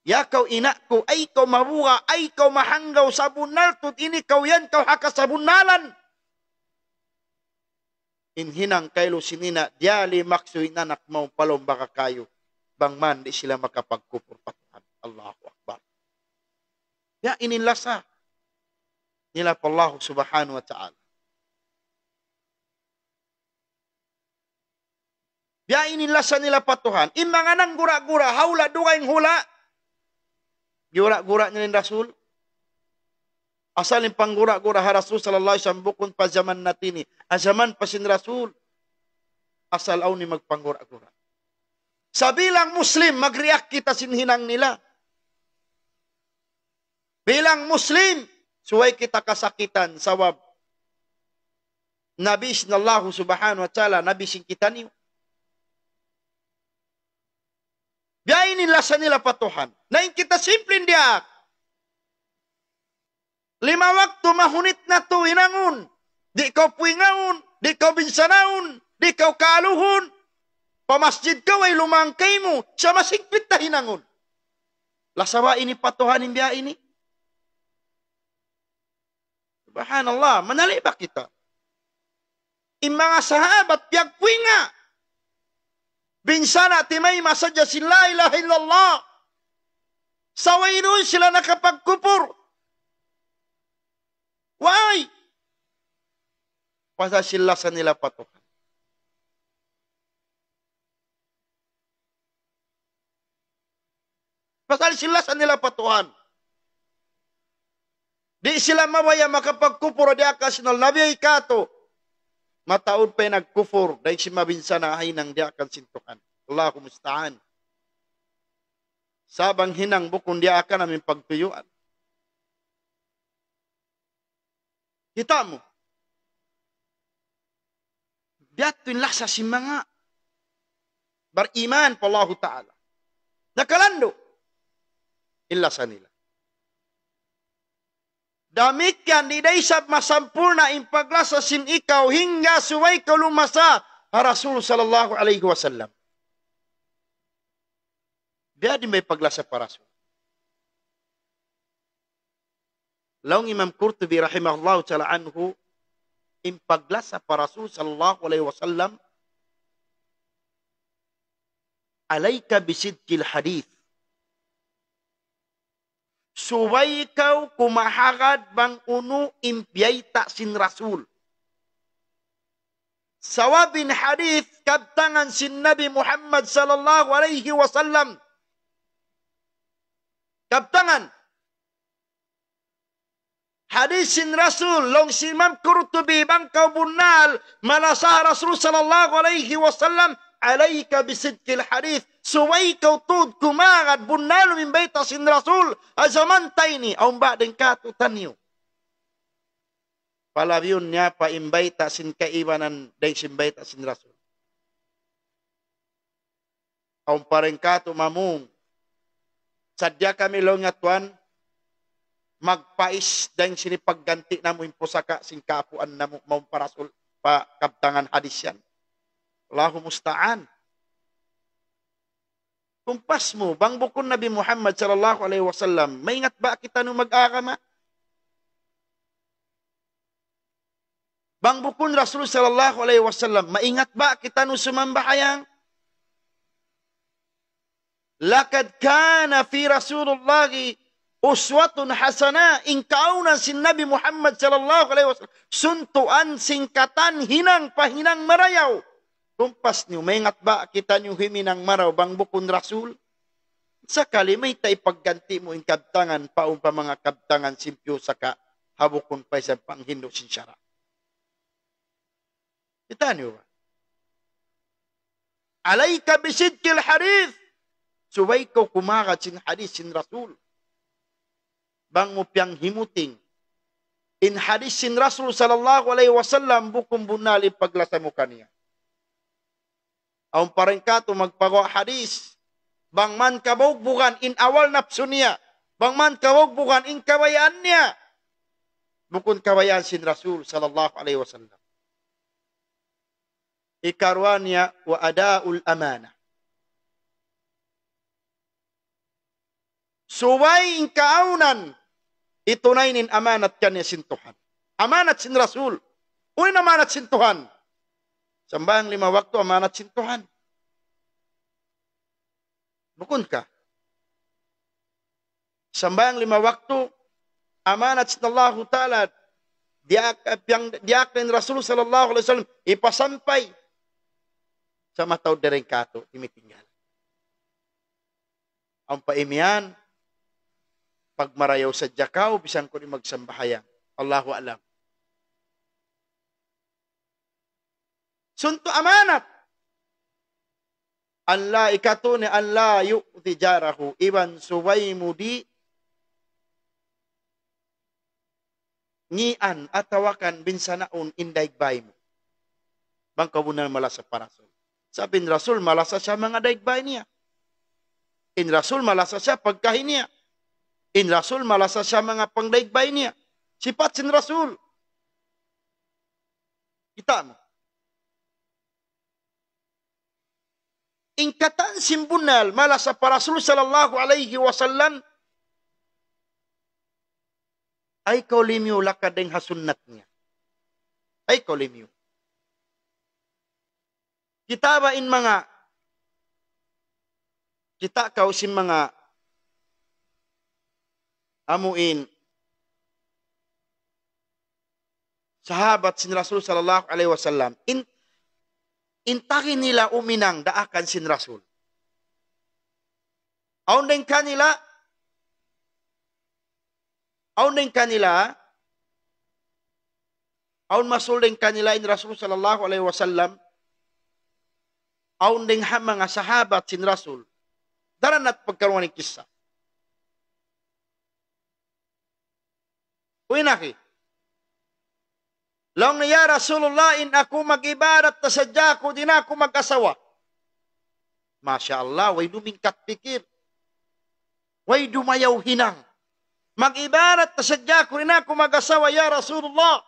[SPEAKER 1] Ya kau inakku, ay kau mabuga, ay kau mahanggaw sa bunal, tut ini kau yan, kau haka sa bunalan. Inhinang kaylo sinina, diali maksuin anak mau palom baka kayo. Bangman di sila makapagkupur patuhan. Allahu Akbar. Ya ininlasa nila pa Allah subhanahu wa ta'ala. Ya ininlasa nila patuhan. Imanga nang gura-gura, haula dugaing hula. Gura-gura nila Rasul. Asalin pang gura-gura ha Rasul sallallahu alaihi wasallam bukun pa zaman natini. Azaman pa sin Rasul. Asal aw ni magpanggura-gura. Sa bilang Muslim, mag-react kita sinhinang nila. Bilang Muslim, suway kita kasakitan sawab. Nabi sallallahu subhanahu wa ta'ala, nabi sing kita niyo. Biyain nila sa nila patuhan. Nain kita simpleng diak. 5 waktu mahunit na to hinangun. Di kau puingaun, di kau binsanaun, di kau kaluhun. Pamasjid ka ay lumangkay mo, sa masigpit na hinangun. Lasawa ini patuhan biya ini. Subhanallah, manali ba kita? Mga sahabat, piyagpuinga. Binsana timay masadya si la ilaha illallah. Saway doon sila nakapagkupur. Why? Pasa sila sa nila patuhan. Pasal sila sa nila patuhan. Di sila mawaya makapagkupur di akas ng Nabi ay kato. Mataod pa nagkufur dahil si mabinsana ay nang di akan sintukan. Allahu musta'an. Sabang hinang bukon di akan namin pagtuyuan. Kita mo. Diyato yung lasa si mga bariman pa Allah Ta'ala. Nakalando. Ilasa nila. Damit yan, di day sa masampurna impaglasa sin ikaw hingga suway ka lumasa ha Rasul sallallahu alaihi wasallam. Biya di may paglasa pa Rasul. Laong Imam Qurtubi rahimahullah ta'ala anhu impaglasa pa Rasul sallallahu alaihi wasallam alayka bisidkil hadith. Suway ikaw kumahagad bang uno impiyay ta sin Rasul. Sawabin hadith kabtangan sin Nabi Muhammad sallallahu alaihi wasallam. Kabtangan. Hadith sin Rasul long si Imam Qurtubi bang kabunal malasah Rasul sallallahu alaihi wasallam alayka bisidkil hadith. Suway kau tud kumagad bunalo min baita sin Rasul azaman tayni aw ba'deng katutan niyo. Palabiyon niya pa imbaita sin kaibanan day sin baita sin Rasul. Aw pareng katu mamung sadya kami longatuan magpais dahil sinipagganti na mo impusaka sin kapuan na mo parasul pa kabtangan hadis yan. Allahu musta'an. Kumpas mo, bang bukon Nabi Muhammad sallallahu alaihi wasallam, maingat ba kita nung mag-akama? Bang bukon Rasul sallallahu alaihi wasallam, maingat ba kita nung sumambahayang? Lakad kana fi Rasulullah uswatun hasana in kaunan sin Nabi Muhammad sallallahu alaihi wasallam suntuan singkatan hinang pahinang marayaw. Kumpas niyo, maingat ba kita niyo himinang maraw bang bukon Rasul? Sakali may tay pagganti mo in kabtangan paong pa mga kabtangan simpyo saka habukon pa sa panghindo sin syara. Kita niyo ba? Alayka bisidkil hadith. Suway ko kumakat sin hadith sin Rasul. Bang mo piyang himuting. In hadith sin Rasul sallallahu alaihi wasallam bukong bunali paglasa mo kaniya. Aun parengkato magpagawa hadis. Bangman kabugbugan in awal nafsu niya. Bangman kabugbugan in kabayaan niya. Bukun kabayaan sin Rasul sallallahu alaihi wasallam. Ikarwan niya wa adaul amanah. Suway in kaunan itunainin amanat kanya sin Tuhan. Amanat sin Rasul. Uy amanat sin Tuhan. Sambayang 5 waktu amanat sin Tuhan. Bukun ka. Sambayang 5 waktu amanat sin Allah Ta'ala diakin Rasul sallallahu alaihi wasallam ipasampay sa mataw dereng kato imitinggal. Ang paimian pag marayaw sa jakaw bisan ko ni magsambahayang. Allahu alam. Sunto amanat. Allah ikatune Allah yu'ti jarahu iban suway mudi ngian atawakan binsanaun inday bay mo. Bang kabunan malasa parasol. Sabi ni Rasul, malasa siya mga daigbay niya. In Rasul, malasa siya pagkahin niya. In Rasul, malasa siya mga pangdaigbay niya. Sipat sin Rasul. Kita mo. Ingkatan simbunal malasa para Rasul sallallahu alaihi wasallam ay kaulimyo lakadeng hasunnat niya. Ay kaulimyo. Kita ba in mga kita kausin mga amuin sahabat sin Rasul sallallahu alaihi wasallam intakin nila uminang daakan sin Rasul. Aun din kanila aun masul din kanila in Rasul sallallahu alaihi wasallam aun din mga sahabat sin Rasul daran at pagkaroon ng kisah. Uy naki Long niya Rasulullah in ako mag-ibadat na sadya ko din ako mag-asawa. Masya Allah, way dumingkat pikir. Way dumayaw hinang. Mag-ibadat na sadya ko din ako mag-asawa, ya Rasulullah.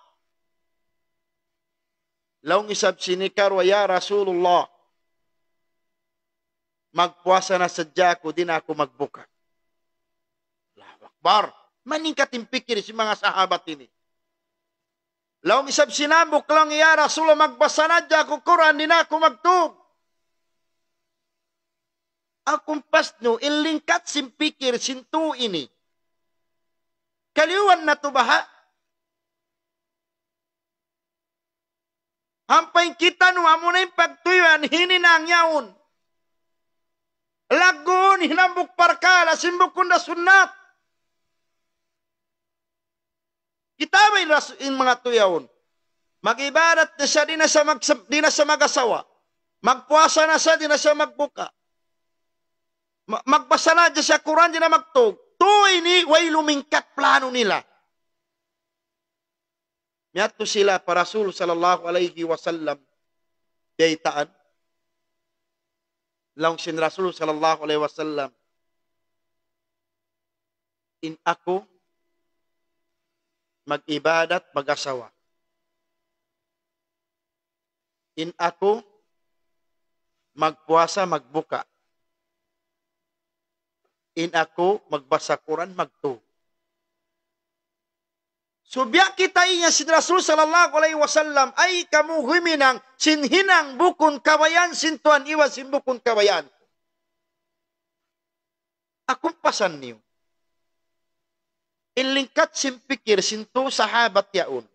[SPEAKER 1] Long isab sinikar wa ya Rasulullah. Magpuasa na sadya ko din ako magbuka. Allahu Akbar. Maningkat yung pikir si mga sahabat ini. Laong isab sinabok lang iya Rasulullah magbasa na dya ko Quran din ako magtug. Akong pasno ilingkat simpikir sintu ini. Kaliwan na to baha? Hampay kita no amo na yung pagtuyuan hininang yaon. Lagun hinambok parkala simbok kunda sunnat. Kita ba in mga tuyawon? Mag-ibadat na siya, di na siya mag-asawa. Magpuasa na siya, di na siya magbuka. Magbasa na siya Quran, di na magtug. Tuwi ni, way lumingkat plano nila. Miyato sila para Rasul sallallahu alaihi wasallam. Daytaan. Lang sin Rasul sallallahu alaihi wasallam. In ako, mag-ibadat, mag-asawa. In ako, magpuasa, magbuka. In ako, magbasa Quran, magtu. Subyak kita inya si Rasul sallallahu alaihi wasallam ay kamuhiminang sinhinang bukun kabayan sintuan iwas sin bukun kabayan. Akong pasan niyo. Inlingkat simpikir sinto sahabat yaun.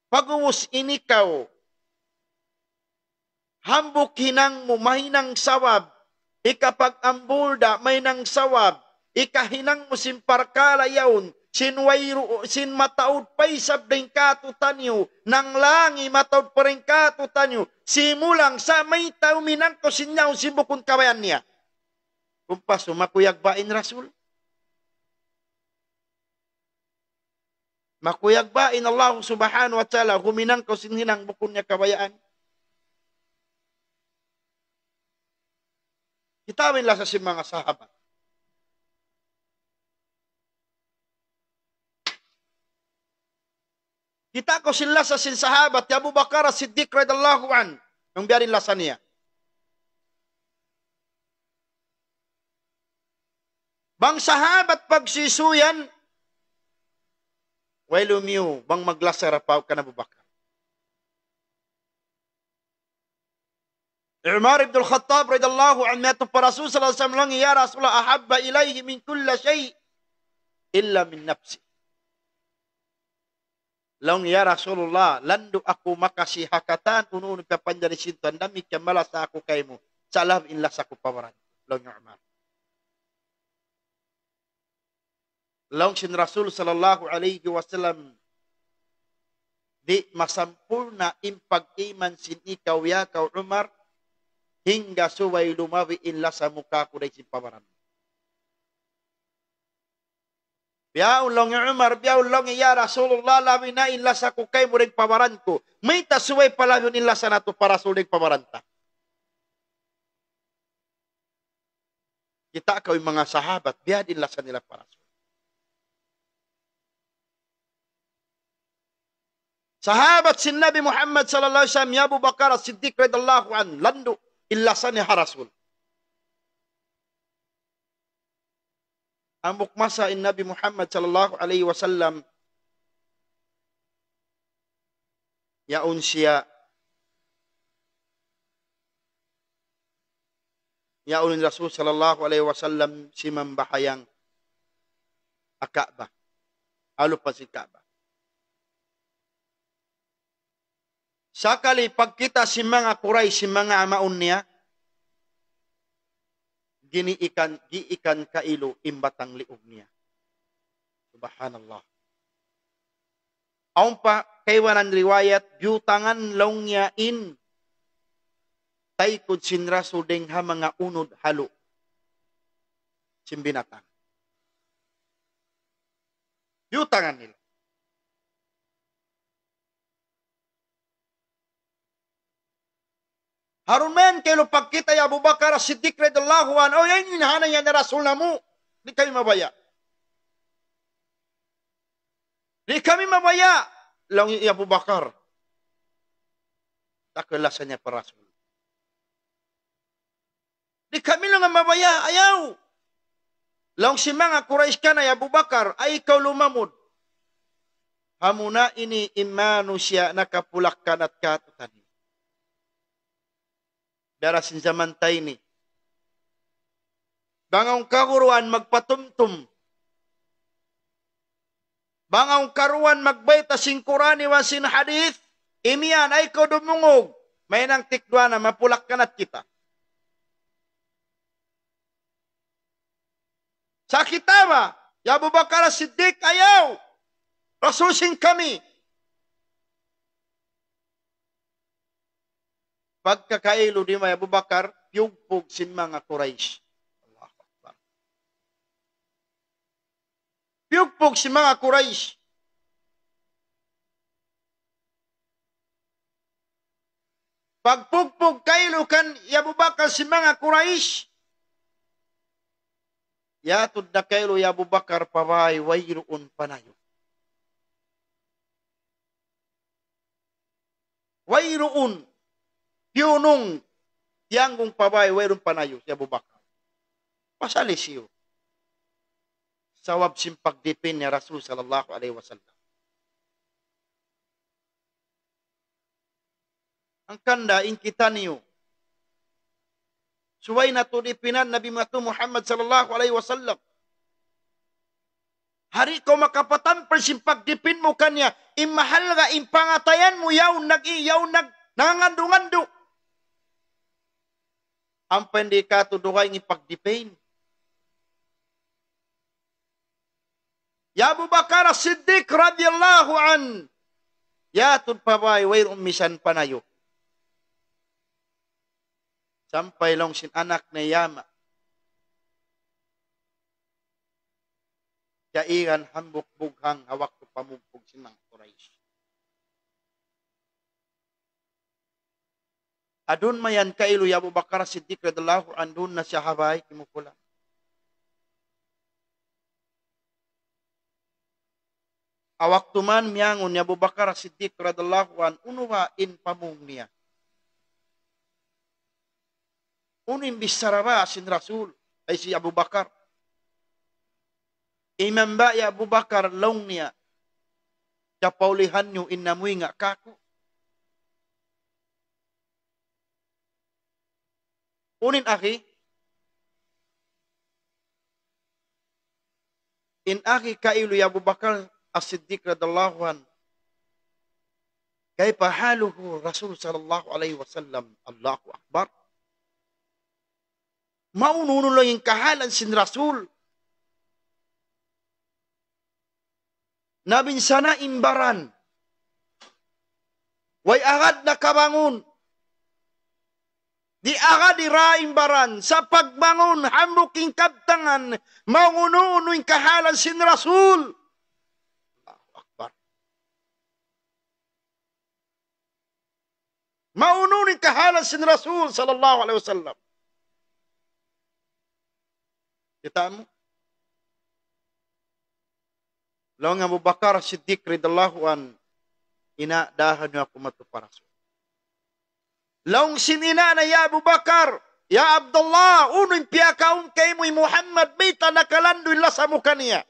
[SPEAKER 1] Pag-uwas inikaw, hambuk hinang mo, mahinang sawab, ikapag ambulda, may nang sawab, ikahinang mo simparkala yaun, sin mataod pa'y sabdeng katutanyo, nang langi mataod pa rin katutanyo, simulang sa may tauminang ko sinyaw simbukon kabayan niya. Kumpaso, makuyag ba in Rasul? Makuyag ba in Allah subhanahu wa ta'ala huminang ko sinhinang bukon niya kabayaan? Kitawin lang sa si mga sahabat. Kita ko sila sa sin sahabat, ya Abu Bakar Siddiq radhiyallahu an, nung biyarin lasa niya. Bang sahabat pagsisuyan, way lumiyo, bang maglasara pa ka na Abu Bakar. Umar ibn al-Khattab radhiyallahu anhu metu para Rasul sallallahu alaihi wasallam, ya Rasulullah ahabba ilaihi min kulli syai illa min nafsi. Long ya Rasulullah, landu aku makasih hakatan unun kapanjari sintan dami kamalas aku kaimu. Salam inlah saku pawaran. Long Umar. Long sin Rasul sallallahu alaihi wasallam di masampurna impag-iman sin ikaw ya kau Umar hingga suway lumawi inlah sa muka ko day sin pawaran. Biyaw long Umar, biyaw long ya Rasulullah, lawi na inla sa kukay mo rin pawaran ko. May tasuway pala yun inla sa nato para suling pawaran ta. Kita ka yung mga sahabat, biya din sa nila para suling. Sahabat sin Nabi Muhammad sallallahu alaihi wasallam, ya Abu Bakar Siddiq radhiyallahu an, landu illa sa ni Rasul. Ang mukmasa in Nabi Muhammad sallallahu alaihi wasallam yaun siya yaun Rasul sallallahu alaihi wasallam si mambahayang Kaabah. Alo pa si Kaabah. Sakali pagkita si mga Quraysh, si mga amaun niya, giikan kailo imbatang liog niya. Subhanallah. Aun pa kaywanan riwayat biutangan long niya in taykod sin Rasul deng ha mga unod halo sin binatang. Biutangan nila. Harun men kayo pagkita ya Abu Bakar Siddiq radhiyallahu anhu, yan hinahanay niya na Rasul na mo. Di kami mabaya. Di kami mabaya. Lang ya Abu Bakar. Takalasan niya para Rasul. Di kami lang mabaya. Ayaw. Lang si mga Quraysh ka na ya Abu Bakar, ay ikaw lumamod. Hamuna ini imanu siya nakapulakkan at katutan. Darasin zaman tayo ni. Bangaw karuan magpatumtum. Bangaw karuan magbayta sing Qurani wa sin hadith. Imiyan ay ko dumungog. May nang tikdwa na mapulak kanat kita. Sa kita ba? Ya Abu Bakar Siddiq ayaw. Rasusin kami. Pagkakailo di may Abu Bakar, yugpog sin mga Quraysh. Allahu Akbar. Yugpog sin mga Quraysh. Pagpugpog kailo kan ya Abu Bakar sin mga Quraysh. Yatud na kailo ya Abu Bakar paway wayroon panayo. Wayroon. Yunong tianggong pabay wayron panayo si Abu Bakar. Pasali siyo. Sawab simpagdipin ni Rasul sallallahu alaihi wasallam. Ang kanda in kita niyo. Suway na to dipinan Nabi Muhammad sallallahu alaihi wasallam. Hari ko makapatampal simpagdipin mo kanya. Imahal nga impangatayan mo yaw nangangando-ngando. Ang pendikato duhay ng ipagdipain. Ya Abu Bakar Siddiq radhiyallahu an. Yatud pabay wayron misan panayo. Sampay long sin anak na Yama. Kairan hambuk bughang hawak ko pamugpog sin mga Quraysh. Adun mayan kailo ya Abu Bakar Siddiq radhiyallahu anhu na sahabay kimukulan. Awak tuman miyangon ni Abu Bakar Siddiq radhiyallahu anhu unuwain pamung niya. Unin bisaraba sin Rasul ay si Abu Bakar. Imam ba ya Abu Bakar long niya. Kapaulihan nyo inamuy nga kako. Unin aki. In aki kailo ya Abu Bakar As-Siddiq radhiyallahu anhu. Kaifa haluhu Rasul sallallahu alaihi wasallam. Allahu Akbar. Maununo lang yung kahalan sin Rasul. Nabinsana imbaran. Way agad na kabangun. Di agad ira imbaran. Sa pagbangon, hamuking kabtangan, maununo yung kahalan sin Rasul. Allahu Akbar. Maununo yung kahalan sin Rasul sallallahu alaihi wasallam. Kita mo? Lawan Abu Bakar Siddiq radhiyallahu an inadahan niyo ako matuparaso. Lawan sinina na ya Abu Bakar, ya Abdullah, unoy piyakaon kay mo Muhammad, may tanakalando ila sa mukha niya.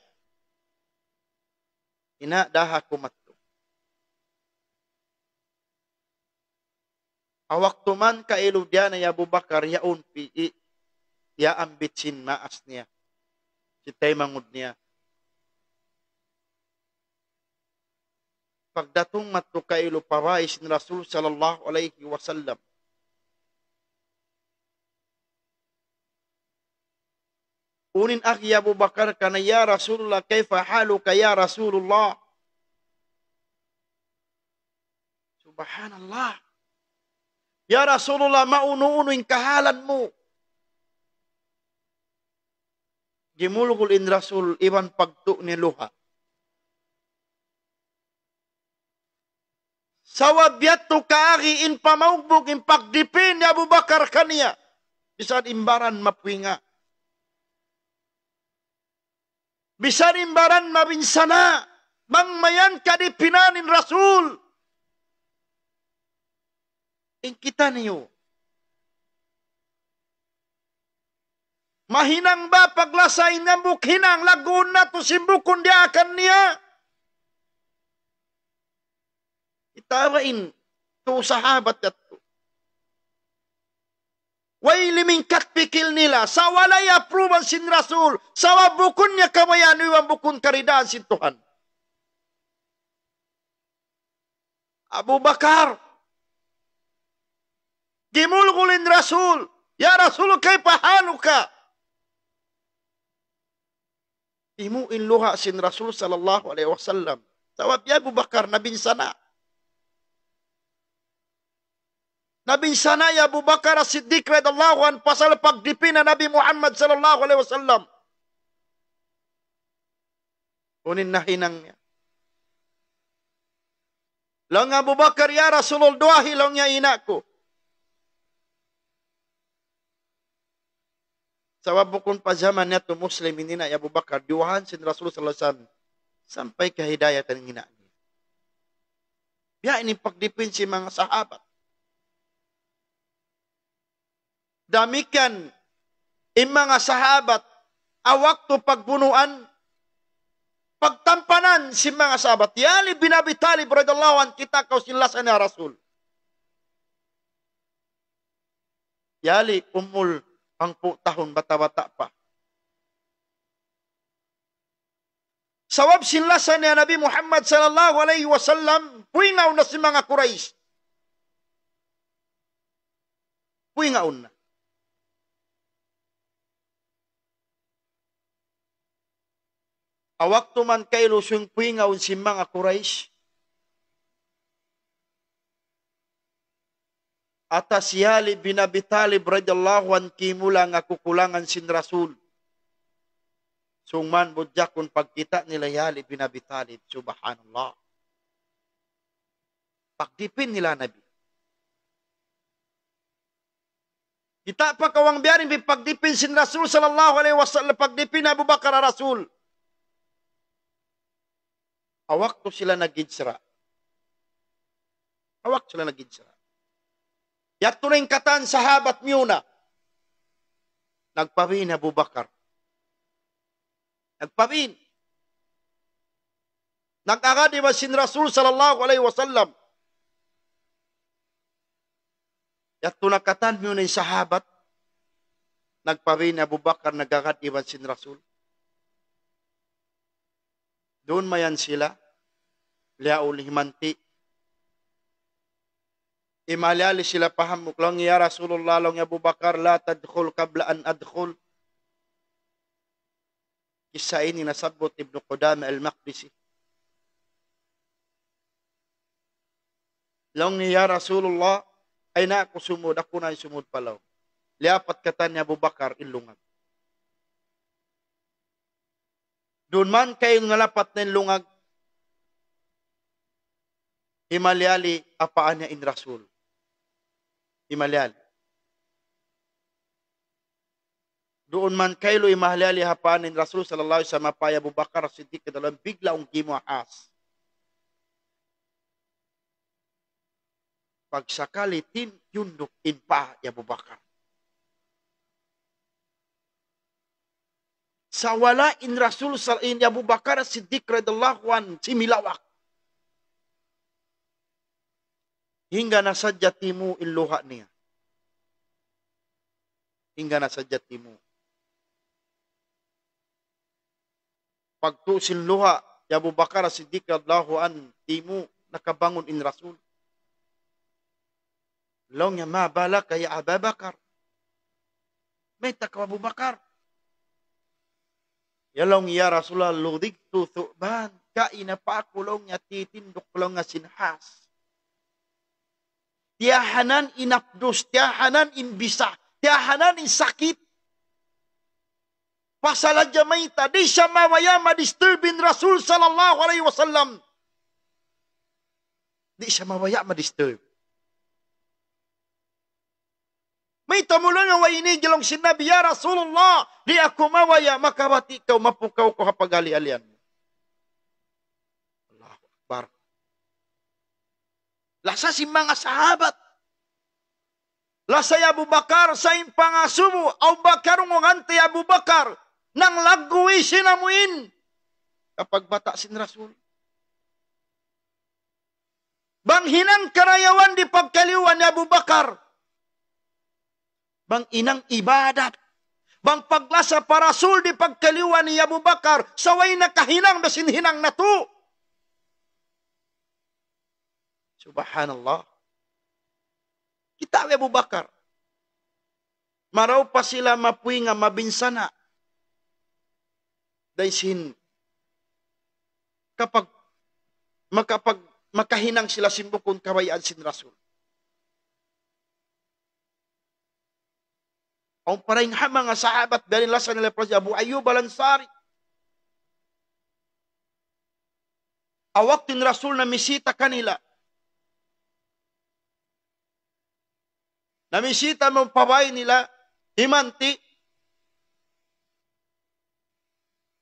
[SPEAKER 1] Inadahan ko matu. Awak tuman kailo diyan na ya Abu Bakar, yaon pi'i. Ya ambitsin maas niya. Sitay mangud niya. Pagdatong matukailo parais ni Rasul sallallahu alaihi wasallam. Unin aki Abu Bakar kana ya Rasulullah kaifa haluka ya Rasulullah. Subhanallah. Ya Rasulullah mauno-uno yung kahalan mo. Gimulgul in Rasul iwan pagtu ni luha. Sawabiyat to kaagi in pamaugbog in pagdipin ni Abu Bakar kaniya. Bisan imbaran mapwinga. Bisan imbaran mabinsana. Mangmayan kadipinanin Rasul. In kita niyo. Mahinang ba paglasay ng bukhinang lagun na to simbukon di akan niya. Itarain to sahabat at to. Way limingkat pikil nila sa walay approval sin Rasul sa wabukon niya kamayan iwan bukon karidaan sin Tuhan. Abu Bakar gimulgulin Rasul, ya Rasul kay pahalo ka. Imu inluha sin Rasul sallallahu alaihi wasallam. Tawab ya Abu Bakar nabinsana. Nabinsana ya Abu Bakar As-Siddiq radhiyallahu anhu pasal pagdipin na Nabi Muhammad sallallahu alaihi wasallam. Unin nahinang niya. Lang Abu Bakar ya Rasulul duahi lang niya inako. Sawabukon pa zaman niya to Muslim ini na Abu Bakar duwahan sin Rasul sallallahu alaihi wasallam sampai ke hidayatan ng ina niya. Biya ini pagdipin si mga sahabat. Damikan in mga sahabat awak to pagbunuan pagtampanan si mga sahabat. Yali bin Abi Talib radhiyallahu anhu kita kau silasan ya Rasul. Yali umul ang tahun bata-bata pa. Sawab sinlasan ni Nabi Muhammad sallallahu alaihi wasallam, puingaw na si mga Quraysh. Puingaw na. Awak tuman kay lusung puingaw si mga Quraysh. Atas yali bin Abi Talib radhiyallahu an kimula nga kukulangan sin Rasul. Sungman budyak kung pagkita nila yali bin Abi Talib. Subhanallah. Pagdipin nila Nabi. Kita pa kawang biyarin pagdipin sin Rasul sallallahu alaihi wasallam pagdipin Abu Bakar Rasul. Awak to sila naghidsra. Awak sila naghidsra. Yat tuning katan sahabat miyuna. Nagpabin Abu Bakar. Nagpabin. Nag-agadi ba sin Rasul sallallahu alaihi wasallam. Yat tunakatan miyuna yung sahabat. Nagpabin Abu Bakar nag-agadi ba sin Rasul. Doon mayan sila. Liaul himanti. Imalyali sila pahamuk lang ya Rasulullah lang ya Abu Bakar la tadkhul qabla an adkhul. Kisah ini nasabot Ibnu Qudamah al-Maqdisi. Lang ya Rasulullah ay na ako sumud, ako na sumud palaw. Liapat kata ni Abu Bakar ilungag. Doon man kayo ngalapat na ilungag. Himalyali apaan niya in Rasul. Himalyali. Doon man kayo imahalyali hapaan in Rasul sallallahu alaihi wasallam mapaya Abu Bakar Siddiq dalam bigla ang gimuahas. Pagsakali tin yundok in pa ya Abu Bakar. Sa wala in Rasul sallallahu alaihi Abu Bakar Siddiq radhiyallahu an similawak. Hingga nasadya timu iluha niya. Hingga nasadya timu. Pagtusin luha, ya Abu Bakar Siddiq radhiyallahu an timu nakabangon in Rasul. Long ya mabala kaya Abu Bakar. May takaw Abu Bakar. Yalong ya Rasulullah ludigtu thu'ban. Kaina pa kulong niya titindok kulong nga sinhas. Tiyahanan inapdos, tiyahanan inbisa, tiyahanan insakit. Pasaladya may di siya mawaya madisturbin Rasul sallallahu alaihi wasallam. Di siya mawaya madisturb. May tamulong ang wainig ilong sinabi, ya Rasulullah, di ako mawaya, makawati ikaw, mapukaw ko kapag-ali-alian mo. Allahu Akbar. Lasa si mga sahabat. Lasa Abu Bakar sa impangasumo. Abu Bakar ngangante Abu Bakar. Nang lagui sinamuin. Kapag bata sin Rasul. Bang hinang karayawan di pagkaliwan ni Abu Bakar. Bang inang ibadat. Bang paglasa para Rasul di pagkaliwan ni Abu Bakar. Saway na kahinang basin hinang na to. Subhanallah. Kita Abu Bakar. Maraw pa sila mapuy nga mabinsana. Dahil sin kapag makahinang sila simbukon kawayaan sin Rasul. Ang parang mga sahabat dahil lasa nila pa si Abu Ayyub al-Ansari. Awak tin Rasul na misita kanila. Namisita mo pabay nila, himanti.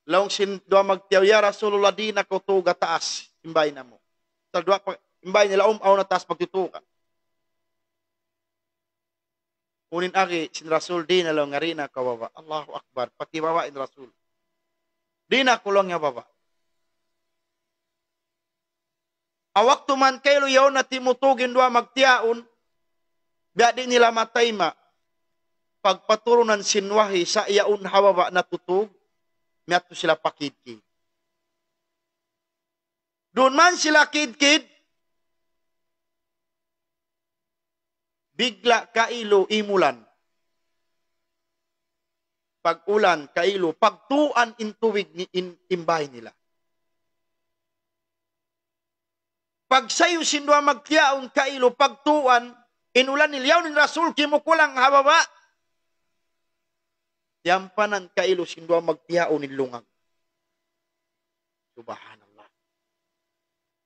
[SPEAKER 1] Laong sin doa magtiyaw, ya Rasulullah di na ko tuga taas, imbay na mo. Sa doa, imbay nila aw na taas pagtutuga. Unin agi, sin Rasul di na lang nga rin na kawaba. Allahu Akbar, patiwawain Rasul. Di na kulong nga baba. Awak tuman kayo yaw na timutugin doa magtiyaon, biya di nila matayma, pagpaturunan sinwahi sa iyaun hawaba na tutug, miyato sila pakidkid. Doon man sila kidkid, bigla kailo imulan. Pag-ulan, kailo, pagtuan intuwig ni imbay nila. Pag sayo sindwa magkiyaon kailo, pagtuan, inulan niliyaw ni Rasul kimukulang hababa. Yampanan kailo sindwa magtiyaon ni lungag. Subhanallah.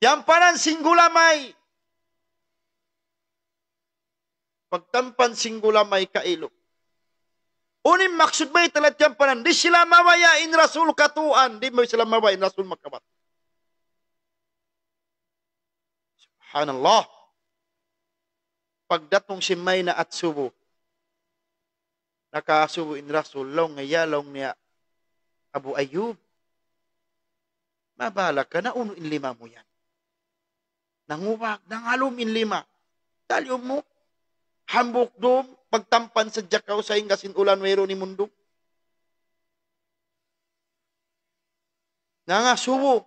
[SPEAKER 1] Yampanan singgulamay. Pagtampan singgulamay kailo. Unim maksud bay talat panan. Di sila mawayain Rasul katuan. Di mo sila mawayain Rasul makabat. Subhanallah. Pagdatong si Mayna at subo. Nakasubo in Rasul. Long ngayalong niya Abu Ayyub. Mabala ka na uno in lima mo yan. Nanguwag, nangalom in lima. Talyo mo. Hambok dom. Pagtampan sa jakaw sa ingasin ulan mayroon ni mundo. Nangasubo.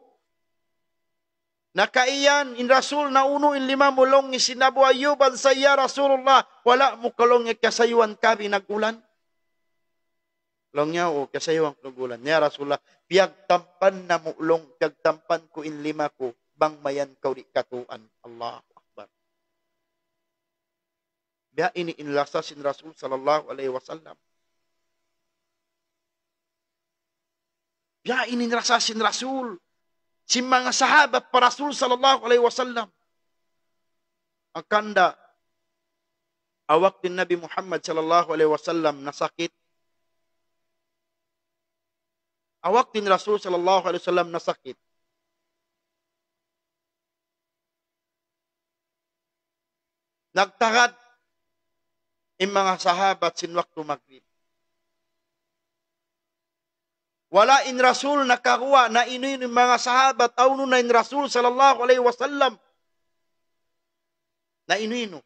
[SPEAKER 1] Nakaiyan in Rasul na uno in lima mulong ni sinabu Ayyuban sa iya Rasulullah. Wala mo kalong kasayuan kami nagulan. Long niya o kasayuan nagulan. Niya Rasulullah, piyagtampan na mulong, piyagtampan ko in lima ko, bang mayan kaw di katuan. Allah Akbar. Biya ini inlasa sin Rasul sallallahu alaihi wasallam. Biya ini inlasa sin Rasul. Si mga sahabat pa Rasul sallallahu alaihi wasallam. Ang kanda, awak din Nabi Muhammad sallallahu alaihi wasallam nasakit. Awak din Rasul sallallahu alaihi wasallam nasakit. Nagtagad yung mga sahabat sin waktu maghrib. Wala in Rasul nakakuha na inuin yung mga sahabat auno na in Rasul sallallahu alaihi wasallam. Na inuino.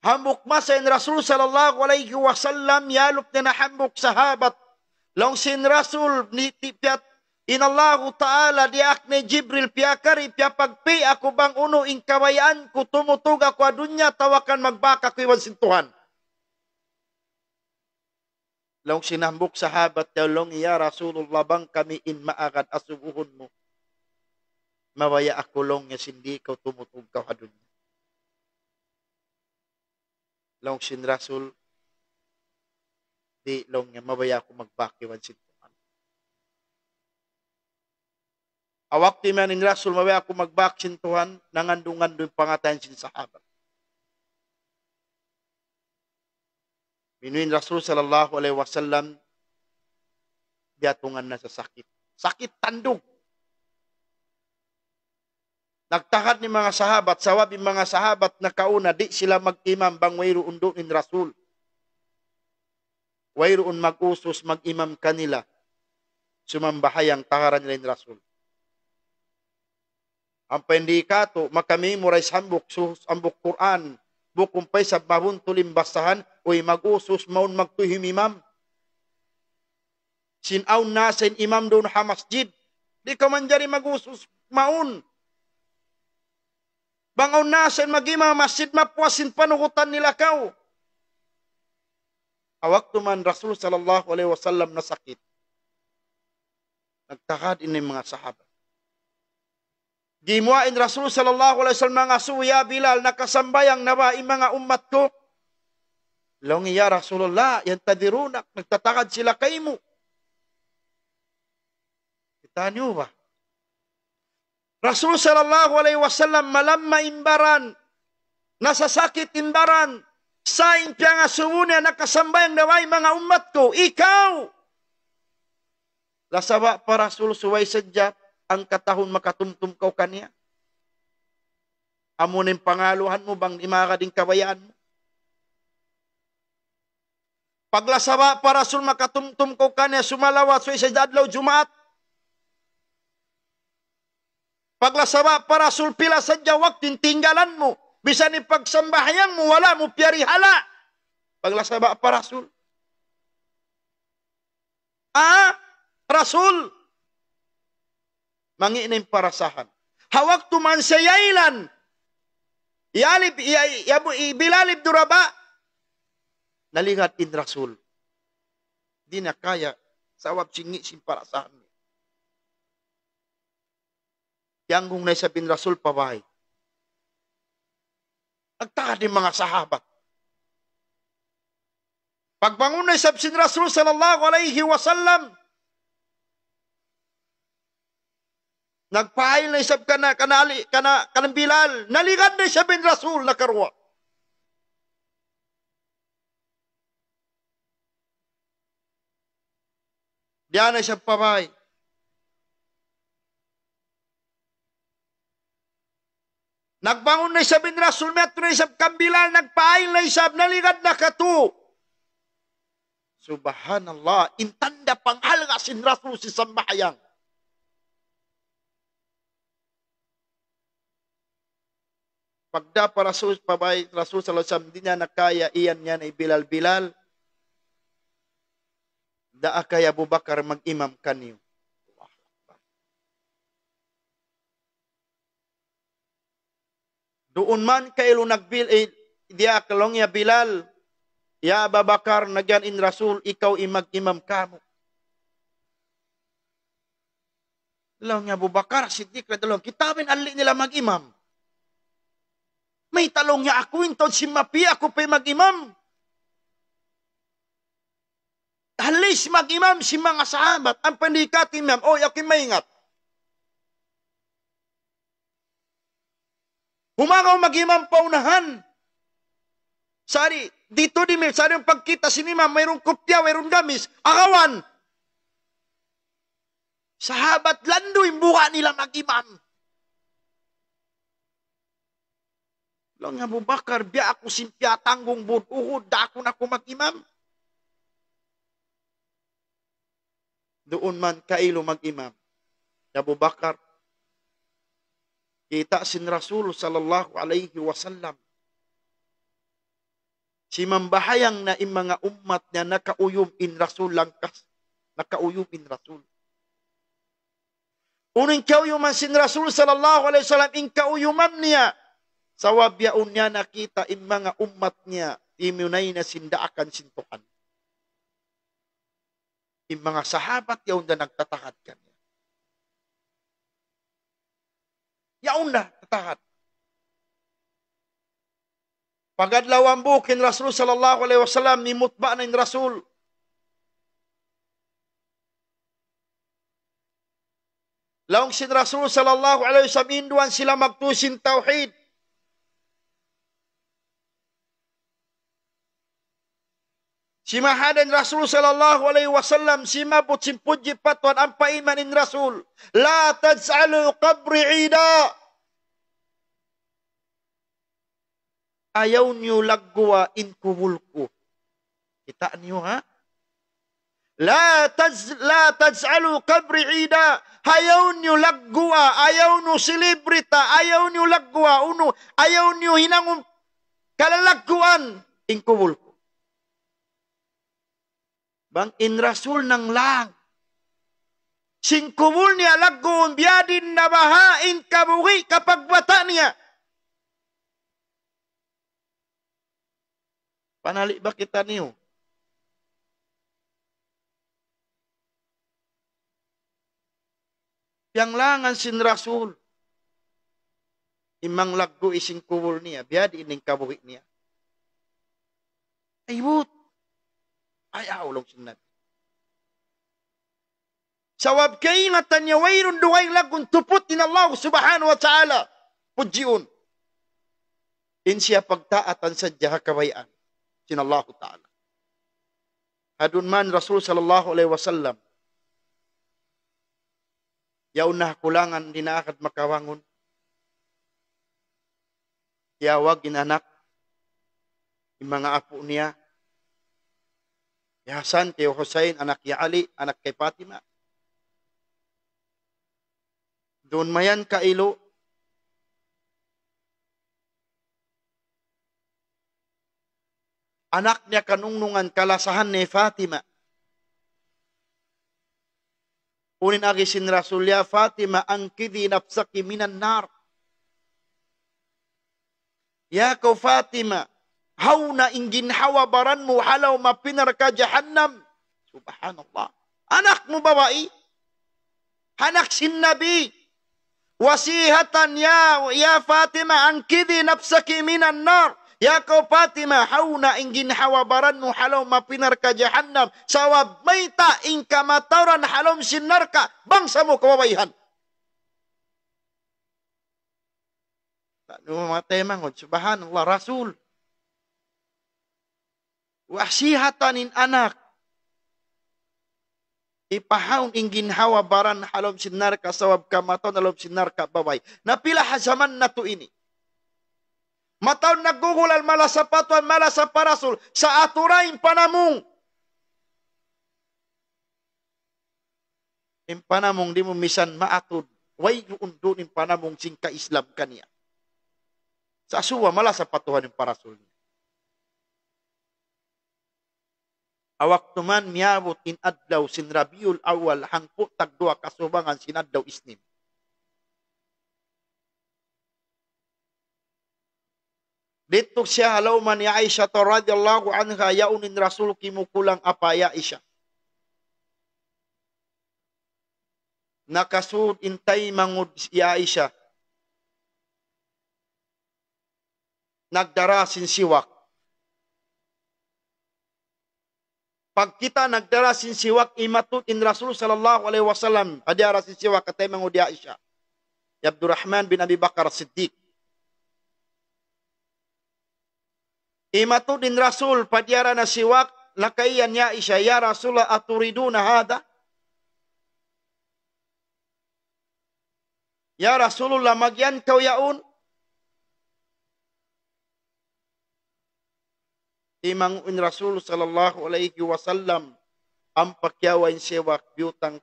[SPEAKER 1] Hambuk masa in Rasul sallallahu alaihi wasallam yalop na nahambuk sahabat. Long sin Rasul ni tipyat inallahu ta'ala diak ni Jibril piyakari piyapagpi ako bang uno in kawayan ko tumutug ako adunya tawakan magbaka ko iwan sin Tuhan. Long sinambuk sahabat long ya Rasulullah bang kami in maagad asubuhon mo. Mawaya ako long nga sindi ko tumutug ka adunya. Long sin Rasul di long nga mawaya ako magbakiwan sin Tuhan. Awak ti man in Rasul mawaya ako magbak sin Tuhan nangandungan doon pangatayan sin sahabat. Minuin Rasul sallallahu alaihi wasallam diatungan na sa sakit. Sakit tandog. Nagtakad ni mga sahabat, sawabi mga sahabat na kauna, di sila mag-imam bang wayroon doon in Rasul. Wayroon mag-usos, mag-imam kanila. Sumambahayang takaran nila in Rasul. Ang pendikato, makamemorize hambuk Quran, bukumpay sa bahun tulim basahan, uy mag-usos maun magtuhim imam. Sinaw na sin imam doon ha masjid. Di ka man dyan mag-usos maun. Bangaw na sa mag-imam masjid mapuasin panukutan nila kaw. Awak tuman Rasul sallallahu alaihi wasallam na sakit. Nagtakad ini mga sahabat. Gimuain Rasul sallallahu alaihi wasallam mga suya Bilal nakasambayang nawa mga umat ko. Longi ya Rasulullah yan tadirunak nagtatakad sila kay mo. Kita niyo ba? Rasul sallallahu alaihi wasallam malamma imbaran, nasasakit imbaran, sa impya nga sumunya nakasambayang naway mga umat ko, ikaw! Lasawa pa Rasul suway sadya, ang katahon makatumtum kaw kaniya. Amunin pangaluhan mo bang imaka din kabayaan mo? Paglasawa pa Rasul makatumtum kaw kaniya, sumalawat suway sadya adlaw Jumaat. Paglasawa para sulpila sa jawak, tintinggalan mo. Bisa ni pagsambahayan mo, wala mo piyarihala. Paglasawa para Rasul. Rasul. Manginim parasahan. Hawak tuman sa yailan. Ibilalib duraba. Nalingat in Rasul. Di na kaya sawab singi sin parasahan. Yang kung naisabin Rasul pabahay. Nagtakad ng mga sahabat. Pagbangun naisabin Rasul sallallahu alaihi wasallam. Nagpahay naisab kanang Bilal. Naligad naisabin Rasul na karwa. Diyan na siya pabay. Nagbangon na siya bin Rasul, metro na siya kambilan, nagpaay na siya, naligad na katu. Subhanallah, intanda panghal nga sin Rasul si Sambayang. Pagda pa Rasul, pabay, Rasul sallallahu alaihi wasallam, di niya nakaya, iyan niya na Bilal. Daa kay Abu Bakar mag-imam kaniyo. Doon man kayo nagbil, dia kalong ya Bilal, ya Abu Bakar, nagyan in Rasul, ikaw imag-imam kamo. Dalawang ya Abu Bakar, Siddiq na dalawang, kitabin ali nila mag-imam. May talong niya ako, inton si Mapi, ako pa'y mag-imam. Halis mag-imam si mga sahabat, ang pandikat imam, oy, ako maingat. Humagaw mag-imam paunahan. Sari, dito di may, sari yung pagkita sinima, mayroong kopya, mayroong gamis, akawan. Sahabat lando yung buka nila mag-imam. Lang Abu Bakar, biya ako simpya tanggong buduhod, da ako na ako mag-imam. Doon man kailo mag-imam. Abu Bakar, kita sin Rasul sallallahu alaihi wasallam. Si mambahayang na mga umat niya nakauyom in Rasul langkas. Nakauyom in Rasul. Unang kauyuman sin Rasul sallallahu alaihi wasallam in kauyuman niya. Sawabyaon niya nakita in mga umat niya imunay na sindaakan sintukan. In mga sahabat yaon na nagtatakad kanya. Yaon na, tatakat. Pagadlaw ang bukin Rasul sallallahu alaihi wasallam, nimutba na in Rasul. Laong sin Rasul sallallahu alaihi wasallam, induan sila magtusin tauhid. Si mahadan Rasul sallallahu alaihi wasallam, si mabot simpudji patwan ang paiman in Rasul. La taj'alu qabri ida. Ayaw niyo lagwa in kubulko. Kita niyo ha? La taj'alu qabri ida. Ayaw niyo lagwa, ayaw niyo silibrita, ayaw niyo lagwa, ayaw niyo hinangum kalalagkuan in kubulko. Bang in Rasul ng lang. Singkumul niya laggoon biyadin na bahain kabuhi kapag bata niya. Panali ba kita niyo? Yang langan sin Rasul. Imang laggo ising kumul niya. Biyadin ng kabuhi niya. Aybut. Ay aulong sinat. Sawab kaingatan niya wayrun duway lagun tuput din Allah subhanahu wa ta'ala. Pujiun. In siya pagtaatan sa jaha kawayan. Sin Allah ta'ala. Hadun man Rasul sallallahu alaihi wasallam. Yaon na kulangan dinaakad makawangon. Yawag inanak. Yung mga apo niya. Ya Hasan kay Hussein, anak ya Ali, anak kay Fatima. Doon mayan kailo. Anak niya kanungnungan kalasahan ni Fatima. Unin agi sin Rasul ya Fatima, angkidi nafsaki minan nar. Ya kau Fatima, hauna ingin hawa baranmu halau mapinar ka jahannam. Subhanallah. Anak mo babae. Anak sin Nabi. Wasihatan ya Fatima angkidi nafsaki minan nar. Ya kau Fatima hauna ingin hawa baranmu halau mapinar ka jahannam. Sawab maita ingka mataran halom sinar ka. Bangsa mo kababayan. Ano mga temangod. Subhanallah. Rasul. Wasihatanin anak. Ipahaon ing ginhawa baran halom sinar ka sawab ka mataw nalom sinar ka babay. Napila hazaman na to ini. Mataw nagugulal mala sa patuan mala sa parasol sa aturain panamong. Im panamong di mo misan maatod. Way undo ning panamong sing ka Islam kaniya. Sa asuwa mala sa patuhan ng parasol niya. Awak tuman miyabot in adlaw sin Rabiul Awal hangpo tagdua kasubangan sin adlaw isnim. Dito siya halawman ni Aisha radhiyallahu anha yaunin Rasul kimukulang apaya Aisha. Nakasud intay mangud si Aisha. Nagdara sin siwak. Pag kita nagdara sin siwak imatut in Rasul sallallahu alaihi wasallam adara sin siwak katay mangud Aisha. Ya Abdurrahman bin Abi Bakar Siddiq. Imatut in Rasul padiara na siwak lakayan ya Aisha ya Rasulullah aturiduna hada? Ya Rasulullah magyan kau yaun? Imang in Rasul sallallahu alaihi wasallam ang pakyawan siwak biutang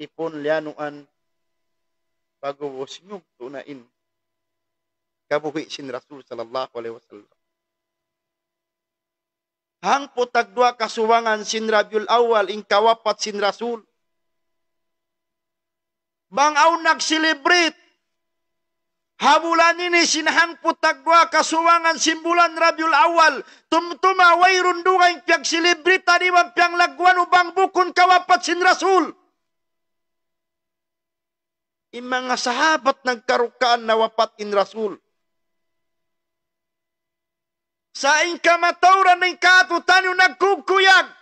[SPEAKER 1] ipon lianuan pagubos nyug tunain kabuhi sin Rasul sallallahu alaihi wasallam. Hang putag dua kasuwangan sin Rabiul Awal ing kawapat sin Rasul. Bangaw nag-celebrate. Habulan ini sinahang putag dua kasuwangan simbulan Rabiul Awal. Tumtuma way rundungan piyag silibrita di wag piyang lagwan ubang bukon kawapat sin Rasul. Yung mga sahabat nagkarukaan na wapat in Rasul. Sa ing kamatauran ng katutan yung nagkukuyag.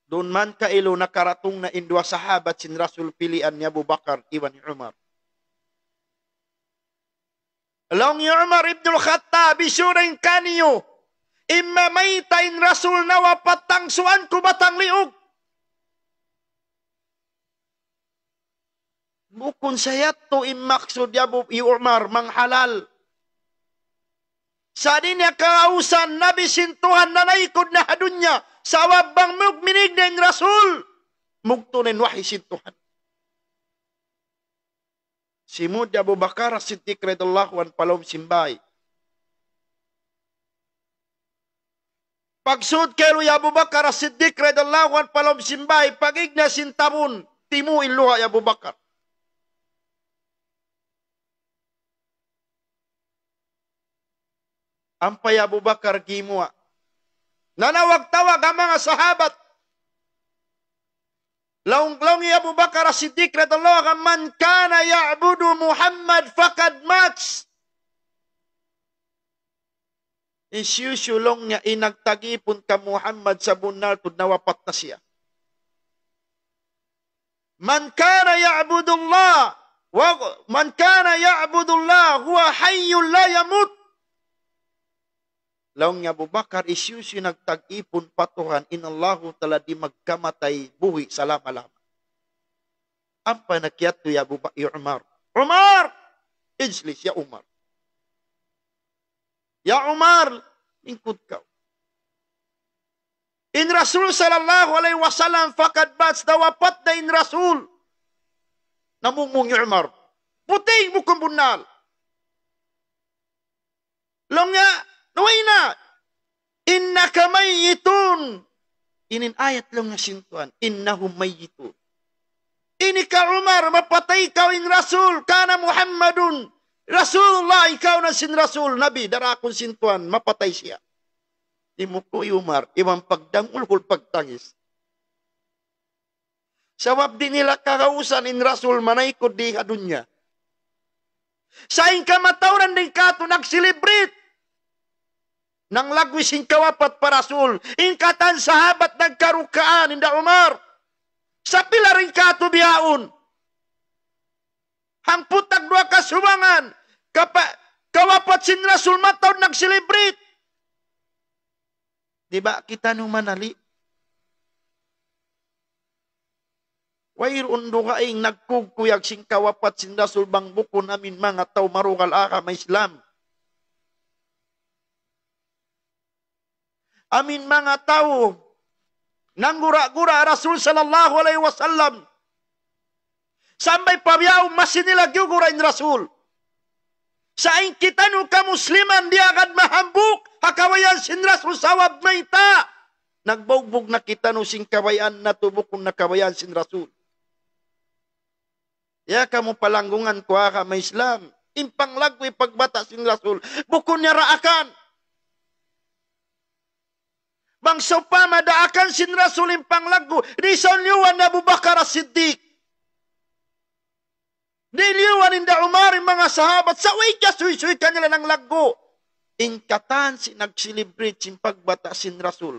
[SPEAKER 1] Doon man kailo nakaratong na indua sahabat sin Rasul pilian ni Abu Bakar iwan ni Umar. Long ni Umar ibn al-Khattab isuring kaniyo imma maytain Rasul na wapatang suan ko batang liog. Bukun sayat to imaksud ya Abu Umar manghalal. Sa din niya kausan Nabi sintuhan na naikod na hadunya. Sa wabang mugminig ng Rasul, mugtunin wahi sintuhan. Simud Abu Bakar Siddiq radhiyallahu anhu palom simbay. Pagsud kay Abu Bakar Siddiq radhiyallahu anhu palom simbay, pagigna sintabon, timu iluha Abu Bakar. Ampay Abu Bakar gimua. Nanawag-tawag ang mga sahabat. Laung-laung ni Abu Bakar Siddiq radhiyallahu anhu man kana ya'budu Muhammad faqad mat. Isyusulong niya inagtagipon ka Muhammad sa bunal tud nawapat na siya. Man kana ya'budullah huwa hayyun la yamut. Laong nga Abu Bakar isyusi nagtag-ipon patuhan inallahu tala di magkamatay buhi sa lama-lama. Ang panakyat to ya Abu Bakar Umar. Umar! Ijlis ya Umar. Ya Umar, lingkod ka. In Rasul sallallahu alaihi wasallam fakad bats dawapat na in Rasul. Namumong ya Umar. Puting mo kumbunal. Long nga, naway na. Innaka mayyitun. Inin ayat lang nga sintuan. Innahum mayyitun. Ini ka Umar, mapatay ka in Rasul. Kana Muhammadun. Rasulullah, ikaw na sin Rasul. Nabi, darakon sintuan, mapatay siya. Di mo ko Umar, iwang pagdangul kul pagtangis. Sawab di nila kakausan in Rasul, manaykod di hadunya. Sa ing kamatauran din ka ito, nag-celebrate. Nang lagwis in kawapat pa Rasul, in katan sahabat nagkarukaan, inda Umar. Sa pila rin ka ito bihaon. Hangputag dua kasubangan, kawapat sin Rasul mataw nag-celebrate. Diba kita nung manali? Wayron do kaing nagkugkuyag sing kawapat sin Rasul bang bukon amin mga tao marugal aka may Islam. Amin mga tao nanggura-gura Rasul sallallahu alaihi wasallam. Sampai pabiyaw masinilagyo-gura in Rasul. Saing kita nung kamusliman di agad mahambuk hakawayan sin Rasul sawab mayta. Nagbugbog na kita nung sing kawayan na tubukon na kawayan sin Rasul. Ya kamu palanggungan ko ka may Islam. Impang lagwi pagbata sin Rasul. Bukon niya raakan. Bang sopa madaakan sin Rasul impang lagu. Rison liwan na Abu Bakar as-Siddiq. Diliwan inda Umar mga sahabat. Saway ka suy-suy kanila ng lagu. Ingkatan si nag-celebrate sin pagbata sin Rasul.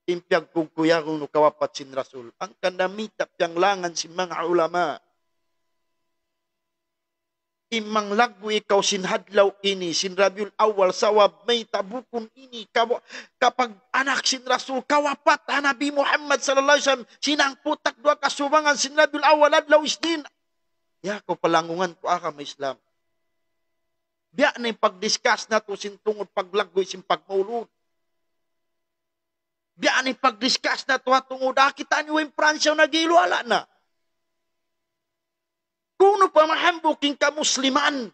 [SPEAKER 1] Impyag kugkuyagong no kawapat sin Rasul. Ang kandamitap yang langan si mga ulama. Imang lagu ikaw sinhadlaw ini, sin Rabiul Awal sawab may tabukon ini. Kapag anak sin Rasul, kawapat Nabi Muhammad sallallahu alaihi wasallam, sinang putak dua kasubangan sin Rabiul Awal adlaw isnin. Ya ko palangungan ko aka may Islam. Biya na yung pagdiscuss na to sin tungod paglagoy sin pagmaulod. Biya na yung pagdiscuss na to tungod kita niyo yung Pransya nagilwala na. Kuno pa mahambuking kamusliman.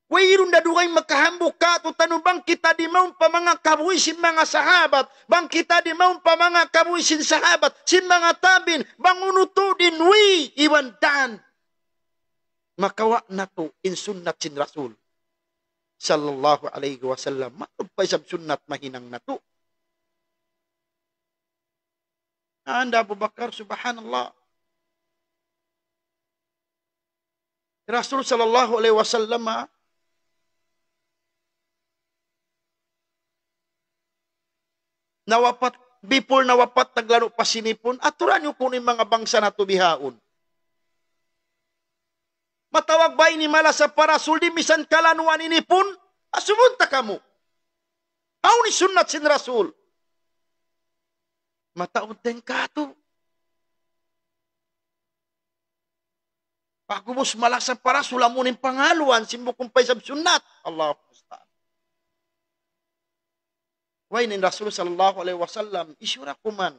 [SPEAKER 1] Wayron na dugay makahambuk ka to tanubang kita di maun pa mga kabuisin mga sahabat. Bang kita di maun pa mga kabuisin sahabat. Sin mga tabin. Bang unutudin wi iwandan. Makawa na to in sunnat sin Rasul. Sallallahu alaihi wasallam. Matupay sab sunnat mahinang na to. Anda Abu Bakar subhanallah. Rasul sallallahu alaihi wasallam nawapat before nawapat naglaro pa sinipon aturan niyo kunin mga bangsa na tubihaon. Matawag ba ini mala sa parasul di misan kalanuan inipon asumunta kamo. Aw ni sunnat sin Rasul. Mataod den kato. Pagubos malasa para sulamunin pangaluan, simbukong pay sab sunnat. Allahu musta'an. Way ni Rasul sallallahu alaihi wasallam, isyura kuman.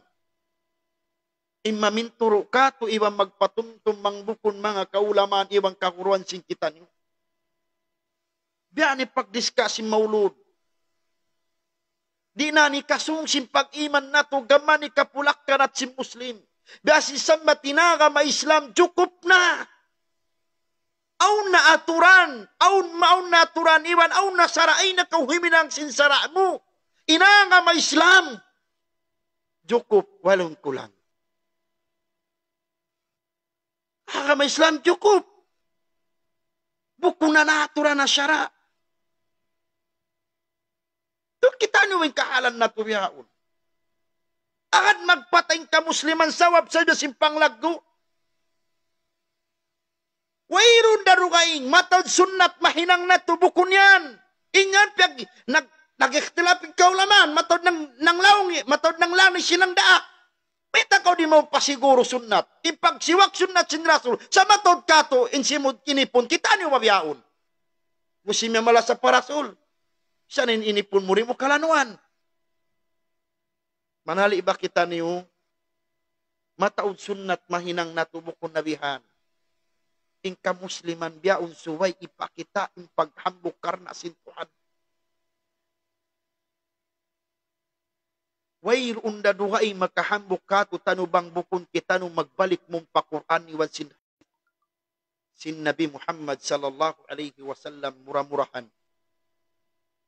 [SPEAKER 1] Imaminturo ka to ibang magpatumtum mangbukon mga kaulaman, ibang kakuruan sing kita niyo. Biya ni pagdiskasin maulud. Di na ni kasung simpag-iman na to, gaman ni kapulak ka nat sim Muslim. Biya si samba tinaga ma Islam, cukup na. Aun na aturan, maun na aturan iwan, aun na saraay na kauhiminang sinsara mo. Ina nga ma Islam. Cukup, walong kulang. Aga ma Islam, cukup. Buko na aturan na syara. Doon kita niwing kahalan na tuwihaon. Agad magpatay ka musliman sawab sa simpang lagu. Wayron darugaing matod sunnat mahinang na tubukon yan. Inyan piyag nag-ikhtilapin kaulaman matod ng laungi, matod ng langis silang daa. Pita ko di mo pasiguro sunnat. Ipagsiwak sunnat sin Rasul sa matod kato insimod kinipon kita niyo mabiyaon. Musim yung mala sa parasul. Sanin inipon mo rin mo kalanuan. Manali iba kita niyo mataod sunnat mahinang natubukon nabihan. Ingka musliman biyaon suway ipakita in paghambok karna sin Tuhan. Wayron da duhay makahambok ka to tanubang bukon kita nung magbalik mong pa-Quran iwan sin Nabi Muhammad sallallahu alaihi wasallam muramurahan.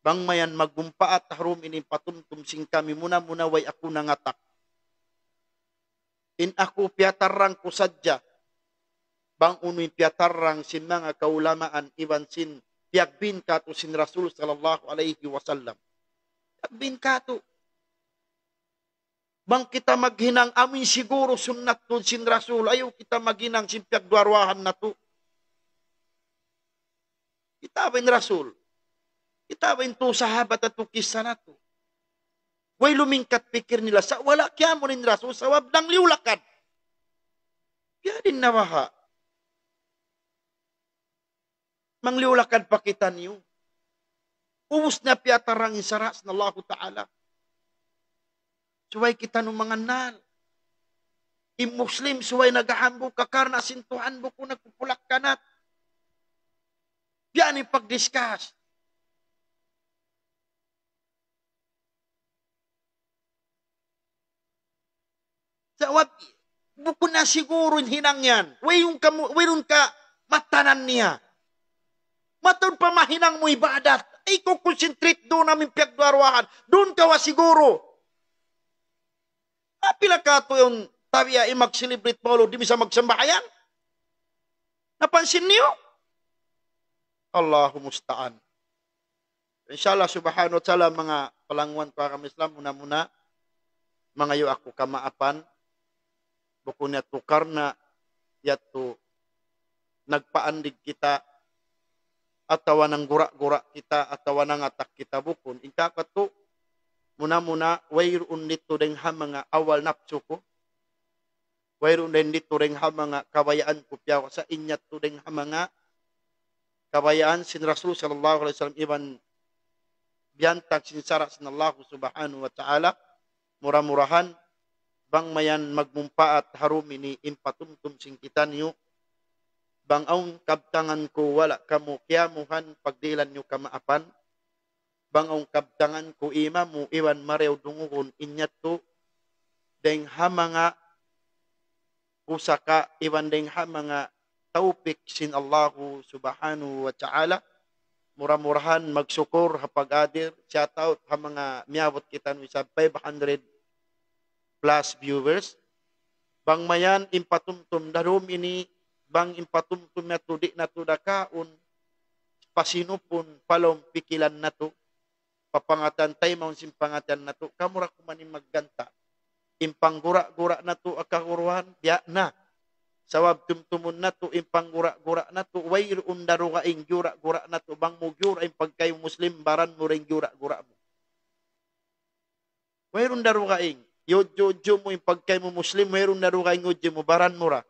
[SPEAKER 1] Bang mayan magumpaat harum ini patumtum sing kami muna way ako nangatak. In ako piatarang ko sadya. Bang unoy piatarang sin mga kaulamaan iwan sin piagbin kato sin Rasul sallallahu alaihi wasallam. Piagbin kato. Bang kita maghinang amin siguro sunnat to sin Rasul. Ayaw kita maghinang sin piagduarwahan na to. Kita bin Rasul. Kita ba ito sahabat at kisah na to? Way lumingkat pikir nila sa wala kya mo rin raso sa wabdang liulakan. Kaya din nawaha. Mangliulakan pa kita niyo. Ubus na piyatarang isaras na Allah Ta'ala. Suway kita nung mga nal. Muslim suway nagahambog ka karna sintuhan mo kung nagpupulak ka na. Yan ang pag-discuss. Sawab, buko na siguro hinang yan. Wayun ka matanan niya. Matun pa mahinang mo ibadat. Ay ko concentrate doon namin piyagdarwahan. Doon ka wa siguro. Pila ka to yung tabiya mag-celebrate paulo di bisa magsambahayan. Napansin niyo? Allahu musta'an. Inshallah subhanahu wa ta'ala mga palangwan para kami Islam muna-muna mga yu ako kamaapan buko na to karna yato nagpaandig kita atawa ng gura-gura kita atawa ng atak kita bukon inkakato muna-muna wayroon dito rin ha mga awal napso ko wayroon din dito rin ha mga kabayaan ko piyaw sa inyat to rin ha mga kabayaan sin Rasul sallallahu alaihi wasallam iban biyantag sinsara sin Allah subhanahu wa ta'ala murah-murahan bang mayan magmumpaat harumini impatumtum sing kita niyo bang aun kabtangan ko wala kamo kiamuhan pagdilan nyo kamaapan bang aun kabtangan ko ima mo iwan marew dunguhon inyat to deng ha mga usaka iwan deng ha mga taupik sin Allahu subhanahu wa ta'ala murah-murahan magsyukur hapag-adir shout out ha mga miyawat kita no isa 500 plus viewers bang mayan impatumtum darum ini bang impatumtum na to di na to dakaon pasinupon palom pikilan na to papangatan tay maun simpangatan na to kamura kumanin magganta impanggura-gura na to akakuruhan biya na sawab tumtumun na to impanggura-gura na to wayroon darugaing gura-gura na to bang mo gyura im pagkayo muslim baran mo ring gura-gura mo wayroon darugaing Yodyo mo yung pagkay mo Muslim, mayroon na rin kayong yodyo mo, baran mo ra.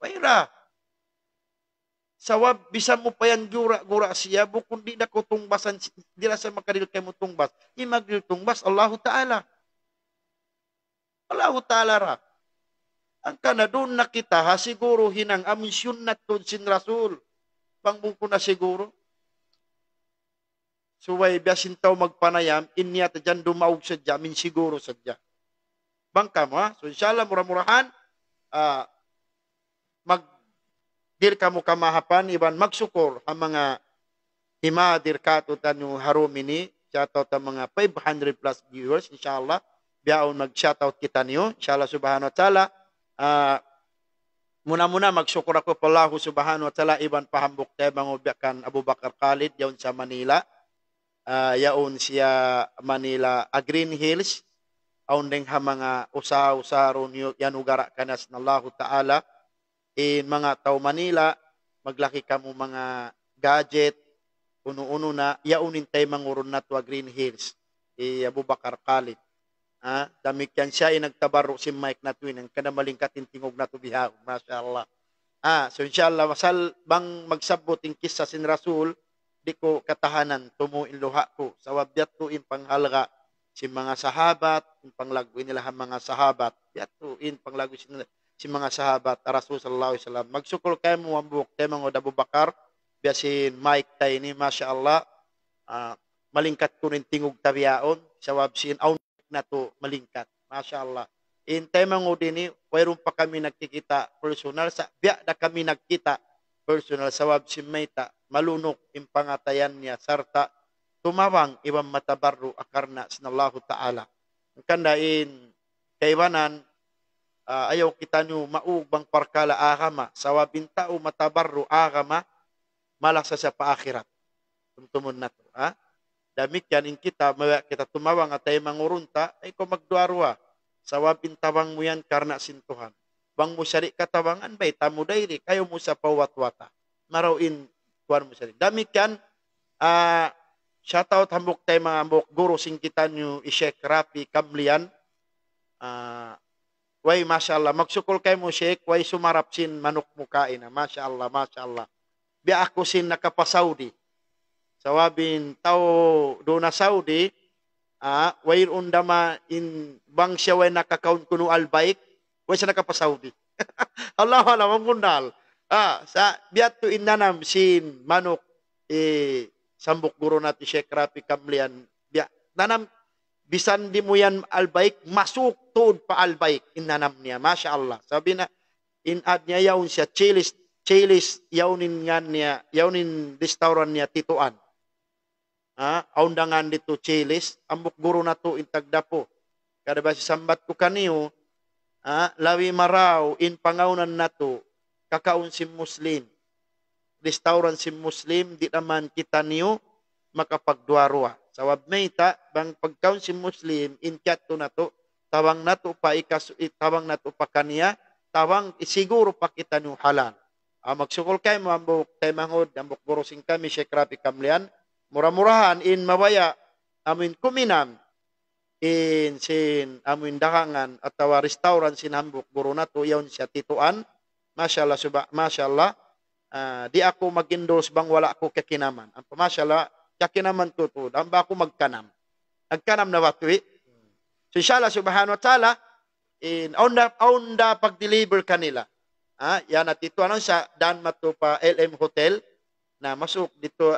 [SPEAKER 1] Mayra. Sawab, bisa mo pa yan gura siya, bukun di na ko tungbasan, di na sa makadil kayo mo tungbas. Imagdil tungbas, Allahu Ta'ala. Allahu Ta'ala ra. Ang kana doon na kita, ha, siguro hinang amisyon na to sin Rasul. Pangbuko na siguro. Suway biyasin tao magpanayam, inyata dyan dumaog sadya, min siguro sadya. Bangka mo ha? So inshallah murah-murahan, magdir ka mo kamahapan, iban magsukor ang mga himadir kato tanyo harumini, shoutout ang mga 500 plus viewers, inshallah. Biyaon mag-shoutout kita niyo, inshallah subhanahu wa ta'ala. Muna-muna magsukor ako pa Allah subhanahu wa ta'ala, iban pahambok tayo mangubyakan Abu Bakar Khalid, yaon sa Manila. Yaon siya Manila Green Hills aun deng ha mga usaw-usaron yan ugara kanas na Allah Ta'ala in mga tao Manila maglaki ka mo mga gadget uno-uno na yaunin tayo manguron na to Green Hills Abu Bakar Khalid damik yan siya nagtabaro si Mike na tuwin ang kanamaling katintingog na to biha mashallah so inshallah masal bang magsabot in kisa sin Rasul di ko katahanan, tumuin luha ko. Sa wabyat to in panghalga si mga sahabat, in panglaguin nila ang mga sahabat. Biat to in panglaguin si mga sahabat, Rasul sallallahu alaihi wasallam. Magsukol kayo mo ang buhok tayo mga Abu Bakar, biasin Mike tayo ni, Masya Allah, malingkat ko rin tingog tabiaon, sa wabsin, aun na to malingkat. Masya Allah. In tayo mga din, mayroon pa kami nagkikita personal, sa biya na kami nagkita personal, sa wabsin mayta, malunok yung pangatayan niya sarta tumawang ibang matabarro akarna sinallahu ta'ala. Ang kandain kaiwanan ayaw kita nyo maugbang parkala agama sawabin tao matabarro agama malasa sa paakhirat. Tumtumon na to. Damit yan in kita tumawang at tayo mangurunta ay kung magduarwa sawabin tawang mo yan karna sintuhan. Bang mo sari katawangan bay tamo dayri kayo mo sa pawatwata. Marawin kuan mo sari. Damit yan shoutout hambok tayo mga hambok guro singkitan nyo i-Sheikh Rafi Kamlian. Way masyaallah magsukol kay mo Sheikh way sumarap sin manok mo kain masyaallah masyaallah. Biya ako sin nakapasaudi. Sawabin tao do na Saudi way undama in bang siya way nakakaun kuno albaik way siya nakapasaudi. Allah wala mangundal. Sa biat to innanam sin manok sambok guro natin Sheikh Rafi Kamlian. Biya nanam bisan di mo yan albaik masuk tuod pa albaik innanam niya. Masyaallah. Sabi na inad niya yawn siya chilis yawnin nga niya yawnin restaurant niya tituan. Aundangan dito chilis ambok guro na to intagdapo. Kada ba si sambat ko kaniyo lawi maraw in pangaunan na to kakaun si Muslim. Restaurant si Muslim, di naman kita niyo makapagduarwa. Sa wabmayta, bang pagkaun si Muslim, inkyat to na to, tawang na to pa tawang na to pa kaniya, tawang isiguro pa kita niyo halal. Magsukol kayo mo, ambok tayo mangod, ambok borosing kami, Sheikh Rafi Kamlian, murah-murahan, in mawaya, amin kuminam, in sin amin dakangan, at tawa restaurant sin ambok buro na to, yawn siya tituan, masyaallah, masyaallah, di ako mag-endorse bang wala ako kakinaman. Ang pamasala, kakinaman ko to. Ang ba ako magkanam? Nagkanam na watwi. So inshallah subhanahu wa ta'ala, onda pag-deliver kanila. Yan at ito ano sa Danmat to pa LM Hotel na masuk dito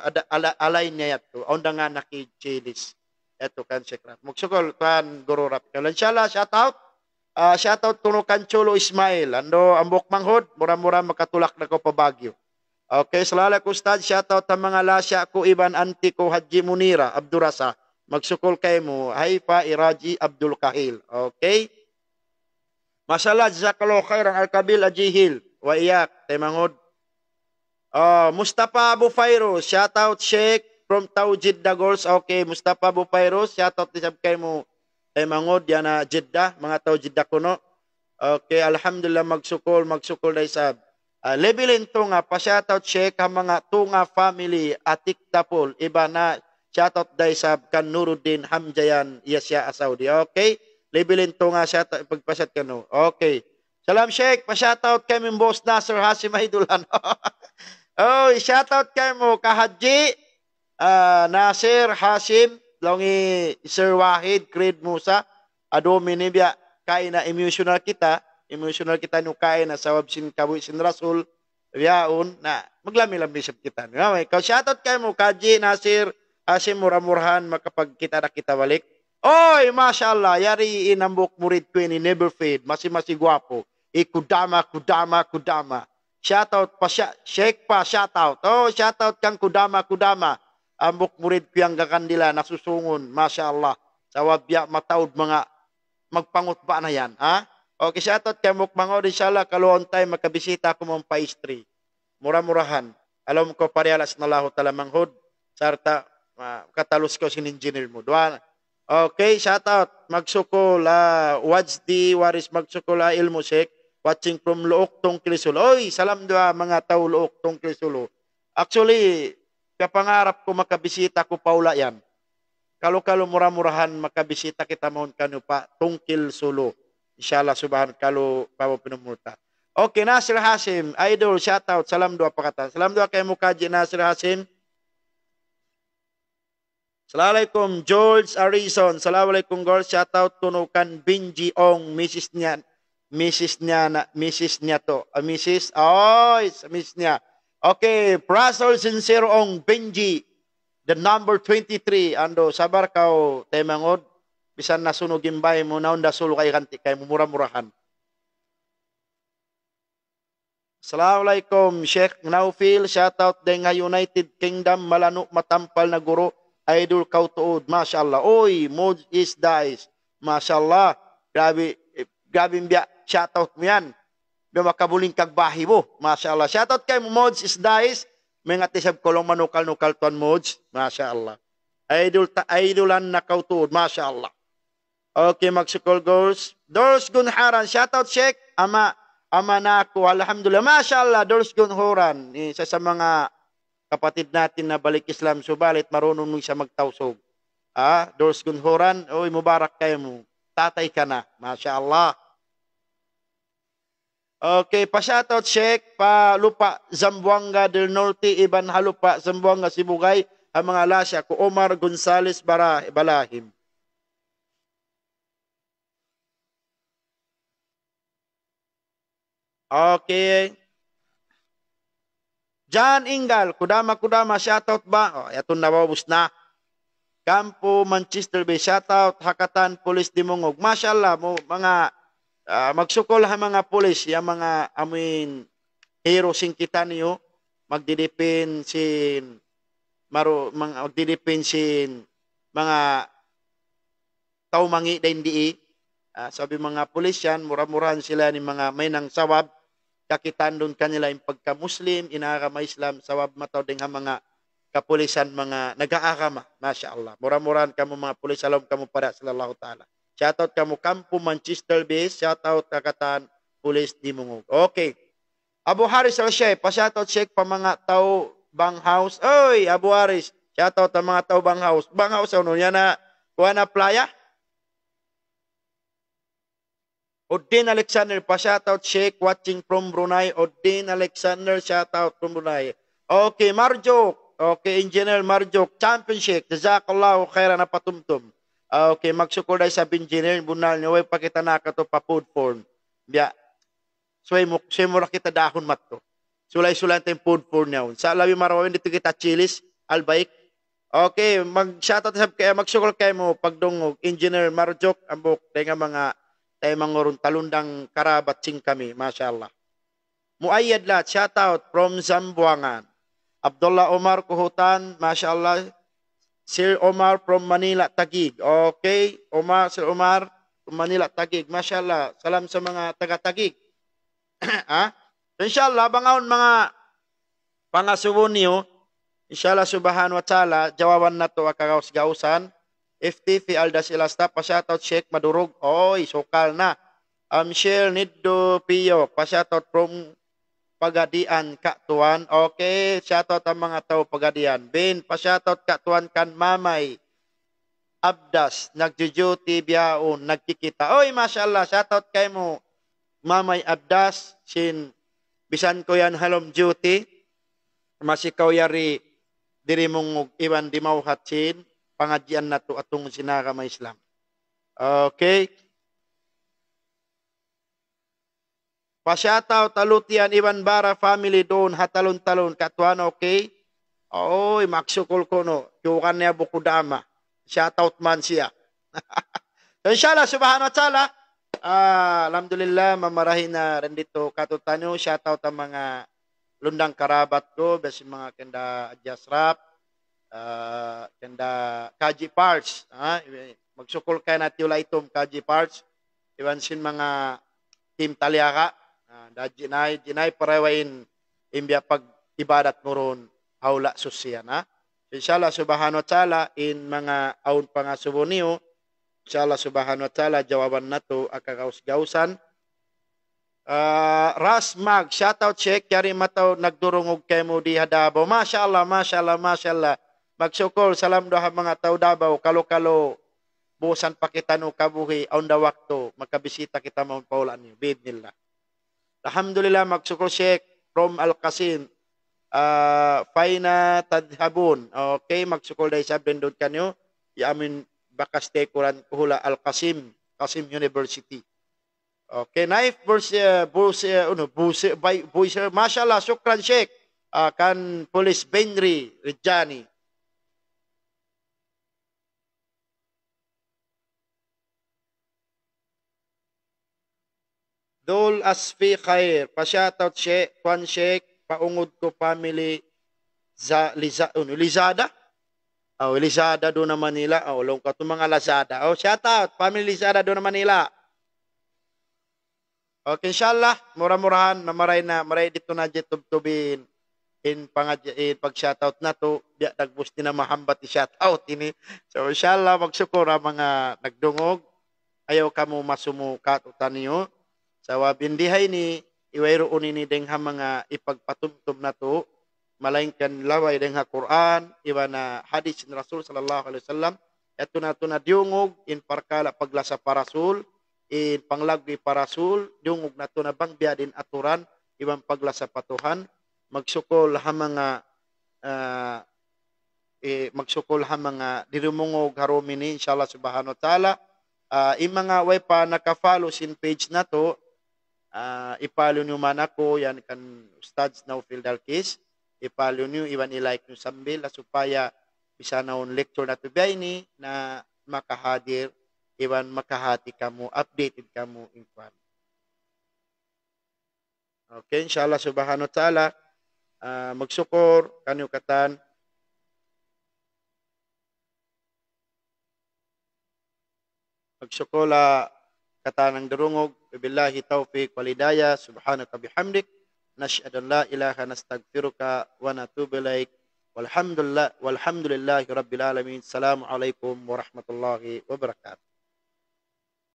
[SPEAKER 1] alay niya ito. Onda nga nakichilis. Ito kan sekrat. Magsukol kan Guru Rafi. Inshallah shout out kuno kan Cholo Ismail. Ando ambok manghod, mura-mura makatulak na ko pa Baguio. Okay, salamat Ustad. Shoutout sa mga lasya ko, Iban Anti ko, Haji Munira, Abdurasa. Magsukol kayo mo. Haifa Iraji Abdul Kahil. Okay? Masalah, Jazakallah Khairan Al-Kabil Ajihil. Wa iyak, temangod. Mustafa Abu Fairos. Shoutout Sheikh from Taujid Dagors. Okay, Mustafa Abu Fairos. Shoutout disab kayo mo. Temangod, yan na Jeddah. Mga Taujid Dakuno. Okay, Alhamdulillah, magsukol dahil sab. Lebilin to nga, pa-shoutout Sheikh ang mga tunga family, atik tapol, iba na shoutout dahil sa kan Nuruddin Hamjayan, Yasya Asaudi. Okay? Lebilin to nga, shoutout, pagpasat ka no. Okay. Salam Sheikh, pa-shoutout kay mong boss Nasir Hasim Aidulan. Shoutout kay mo, Kahaji, Nasir Hasim, longi Sir Wahid, Creed Musa, adomi nibya, kaya na emotional kita nung kain na sawab sin kabuy sin Rasul yaon na maglami-lami sab kita. Ikaw shoutout kay mo Kaji Nasir Hasim mura-murahan makapagkita na kita balik. Oy, masyaallah, yari inambok murid ko ni never fade, masi guwapo. Kudama. Shoutout pa Sheikh pa shoutout. Shoutout kang Kudama. Ambok murid ko yang gakandila nasusungon, masyaallah. Sawabya mataud mga magpangut ba na yan, ha? Okay, shoutout kay Mukmangod, inshallah, kaluon tayo makabisita ko mong paistri. Mura-murahan. Alam ko, parialas na laho talamanghod. Sarta, katalos ko sin engineer mo. Doan. Okay, shoutout. Magsukol, Wajdi, Waris Magsukol, Ilmo Sheikh, watching from Luok Tong Kilisulo. Oy, salam doa mga tao Luok Tong Kilisulo. Actually, kapangarap ko makabisita ko paula yan. Kalo-kalo mura-murahan makabisita kita mohon kanu pa Tungkil Solo. Inshallah subhanahu kalo pawo pinumulta. Okay, Nasir Hasim, idol, shoutout, salam doa pakatan. Salam doa kay Mukaji Nasir Hasim. Assalamualaikum George Arison. Assalamualaikum girls, shoutout tunukan Binji Ong, Mrs. niya to. Mrs. Miss niya. Okay, Prasol Sincero Ong Benji, the number 23. Ando sabar kao temangod. Bisan nasunugin bahay mo, naon dasulo kay kanti, kay mumura-murahan. Assalamualaikum, Sheikh Naufil, shoutout din nga United Kingdom, malano matampal na guro, idol kautuod, mashallah. Oy, Mods is dice, mashallah. Grabe biya, shoutout mo yan. Biya makabuling kagbahi mo, mashallah. Shoutout kay Mods is dice, may nga tisab kolong manukal-nukal tuan Mods, mashallah. Idolan na kautuod, mashallah. Okay, magsukol girls. Doors Gunharan, shoutout Sheikh, ama na ako, alhamdulillah, mashallah, Doors Gunharan, isa sa mga kapatid natin na balik Islam, subalit marunong mo siya magtawsog. Doors Gunhoran, oy, mubarak kayo mo. Tatay ka na. Masya Allah. Okay, pa-shoutout check, pa lupa, Zamboanga del Norte, Iban Halupa, Zamboanga, Sibugay, ang mga lasya ko, Omar Gonzales Balahim. Okay. John Ingal, Kudama, shoutout ba? Ito nawawus na. Campo, Manchester Bay, shoutout, Hakatan, Police Dimongog. Mashallah, mo mga magsukol ha mga pulis, yung mga hero sing kita niyo, magdidipin sin mga tao mangi din di. Sabi mga pulis yan, mura-murahan sila ni mga may nang sawab, kakitan doon kanila yung pagka-Muslim, inaagama Islam, sawab mataw din mga kapulisan, mga nag-aagama. Masya Allah. Mura-murahan kamo mga pulis, alam kamo para sallallahu ta'ala. Shoutout kamo Campo, Manchester Base. Shoutout Kakatan, Police Dimungog. Okay. Abu Haris Al-Shay, pa-shoutout check pa mga tao Bang House. Oy, Abu Haris. Shoutout ang mga tao Bang House. Bang House, ano yan na? Kuha na playa? Odin Alexander, pa-shoutout check. Watching from Brunei. Odin Alexander, shoutout from Brunei. Okay, Marjok. Okay, Engineer Marjok. Championship. Jazakallahu khairan na patumtum. Okay, magsukol dahil sa engineer, bunal niyo, way pakita na ka to pa food form. Biya, so mo kita dahon mat to. Sulay-sulay tayong food form niya. Sa labi marawin dito kita chilis, albaik. Okay, mag-shoutout kaya magsukol kayo mo, pagdungog, Engineer Marjok, ambok, tayo mga ngurong talundang karabat sing kami, mashallah. Muayyad lahat, shoutout from Zamboangan. Abdullah Omar Kuhutan, mashallah. Sir Omar from Manila, Taguig. Okay, Sir Omar from Manila, Taguig. Mashallah. Salam sa mga taga-Taguig. Inshallah, bangaon mga pangasubon niyo. Inshallah, subhanahu wa ta'ala, jawaban na to akagaus-gausan. FTV Aldas Ilasta, pa-shoutout check, madurog. Oy, sukal na. Share Niddo Pio, pa-shoutout from Pagadian, Katuan. Okay, shoutout ang mga tao Pagadian. Ben, pa-shoutout Katuan kan Mamay. Abdas, nagjujuti biyaon, nagkikita. Oy, mashallah, shoutout kay mo. Mamay Abdas, bisan ko yan halom duty. Masikaw yari, diri mong iwan di mauhat pangadyan na to atong sinaka may Islam. Okay. Pa-shoutout, Talutian, Iwan Bara, family doon, hatalon-talon, Katuan, okay? Oy, maksukol ko, no? Yukan niya Bukudama. Shoutout man siya. So, inshallah, subhanahu wa ta'ala, alhamdulillah, mamarahin na rin dito katutanyo. Shoutout ang mga lundang karabat ko, basi mga kenda Jasrap, kenda Kaji Parts. Magsukol kayo na tiyula itom Kaji Parts. Iwan sin mga Team Talyaka. Jinay parewain imbya pag ibadat mo ron hawla susya na. Inshallah subhanahu wa ta'ala in mga aun pangasubon niyo. Inshallah subhanahu wa ta'ala jawaban na to akagaus-gausan. Ras Mag, shoutout check, yari mataw nagdurungog kay mo di Hadabo. Mashallah, mashallah, mashallah. Magsukol, salam doha mga tao Davao, kalo-kalo, busan pa kita no kabuhi, on the wakto, magkabisita kita maun paulan niyo, bidnillah. Alhamdulillah, magsukol check from Al-Qasim, Faina Tadhabun. Okay, magsukol dahil sa bendod kanyo, yamin bakaste kuran kuhula Al-Qasim, Qasim University. Okay, knife versus mashallah, syukran sheikh, kan Police Benri Rijani. Dol Asfi Khair, pa-shoutout sheikh, Kwan Sheikh, paungod ko family Lizada. Lizada doon na Manila. Long ka itong mga Lazada. Shoutout, family Lizada doon na Manila. Okay, inshallah, mura-murahan, maray dito na tubtubin in pag-shoutout na to, biya nagbus din na mahambat i-shoutout ini. So, inshallah, magsukur ang mga nagdungog. Ayaw ka mo masumukat utan niyo. Sa wabindihay ni, iwayro unini deng ha mga ipagpatumtum na to, malainkan laway deng ha Quran iwan na hadis ni Rasul sallallahu alaihi wasallam eto na to na diungog in parkala paglasa parasul in panglagdi parasul diungog na to na bangbiya din aturan iwan paglasa patuhan magsukol ha mga magsukol ha mga dirumungog harumini inshallah subhanahu wa ta'ala. Yung mga way pa naka-follow sin page na to, ipalo nyo man ako, yan kan Ustad Naufil Dalkis, ipalo nyo, iwan i-like nyo sambil, supaya bisa na lecture na to ni na makahadir, iwan makahati kamo, updated kamo in kwan. Okay, inshallah subhanahu wa ta'ala, magsukor, kanyo katan, magsukola katanang durungog billahi taufiq wal hidayah subhanaka bihamdik nashhadu an la ilaha nastaghfiruka wa natubu ilaik walhamdulillahi rabbil alamin assalamu alaikum warahmatullahi wabarakatuh.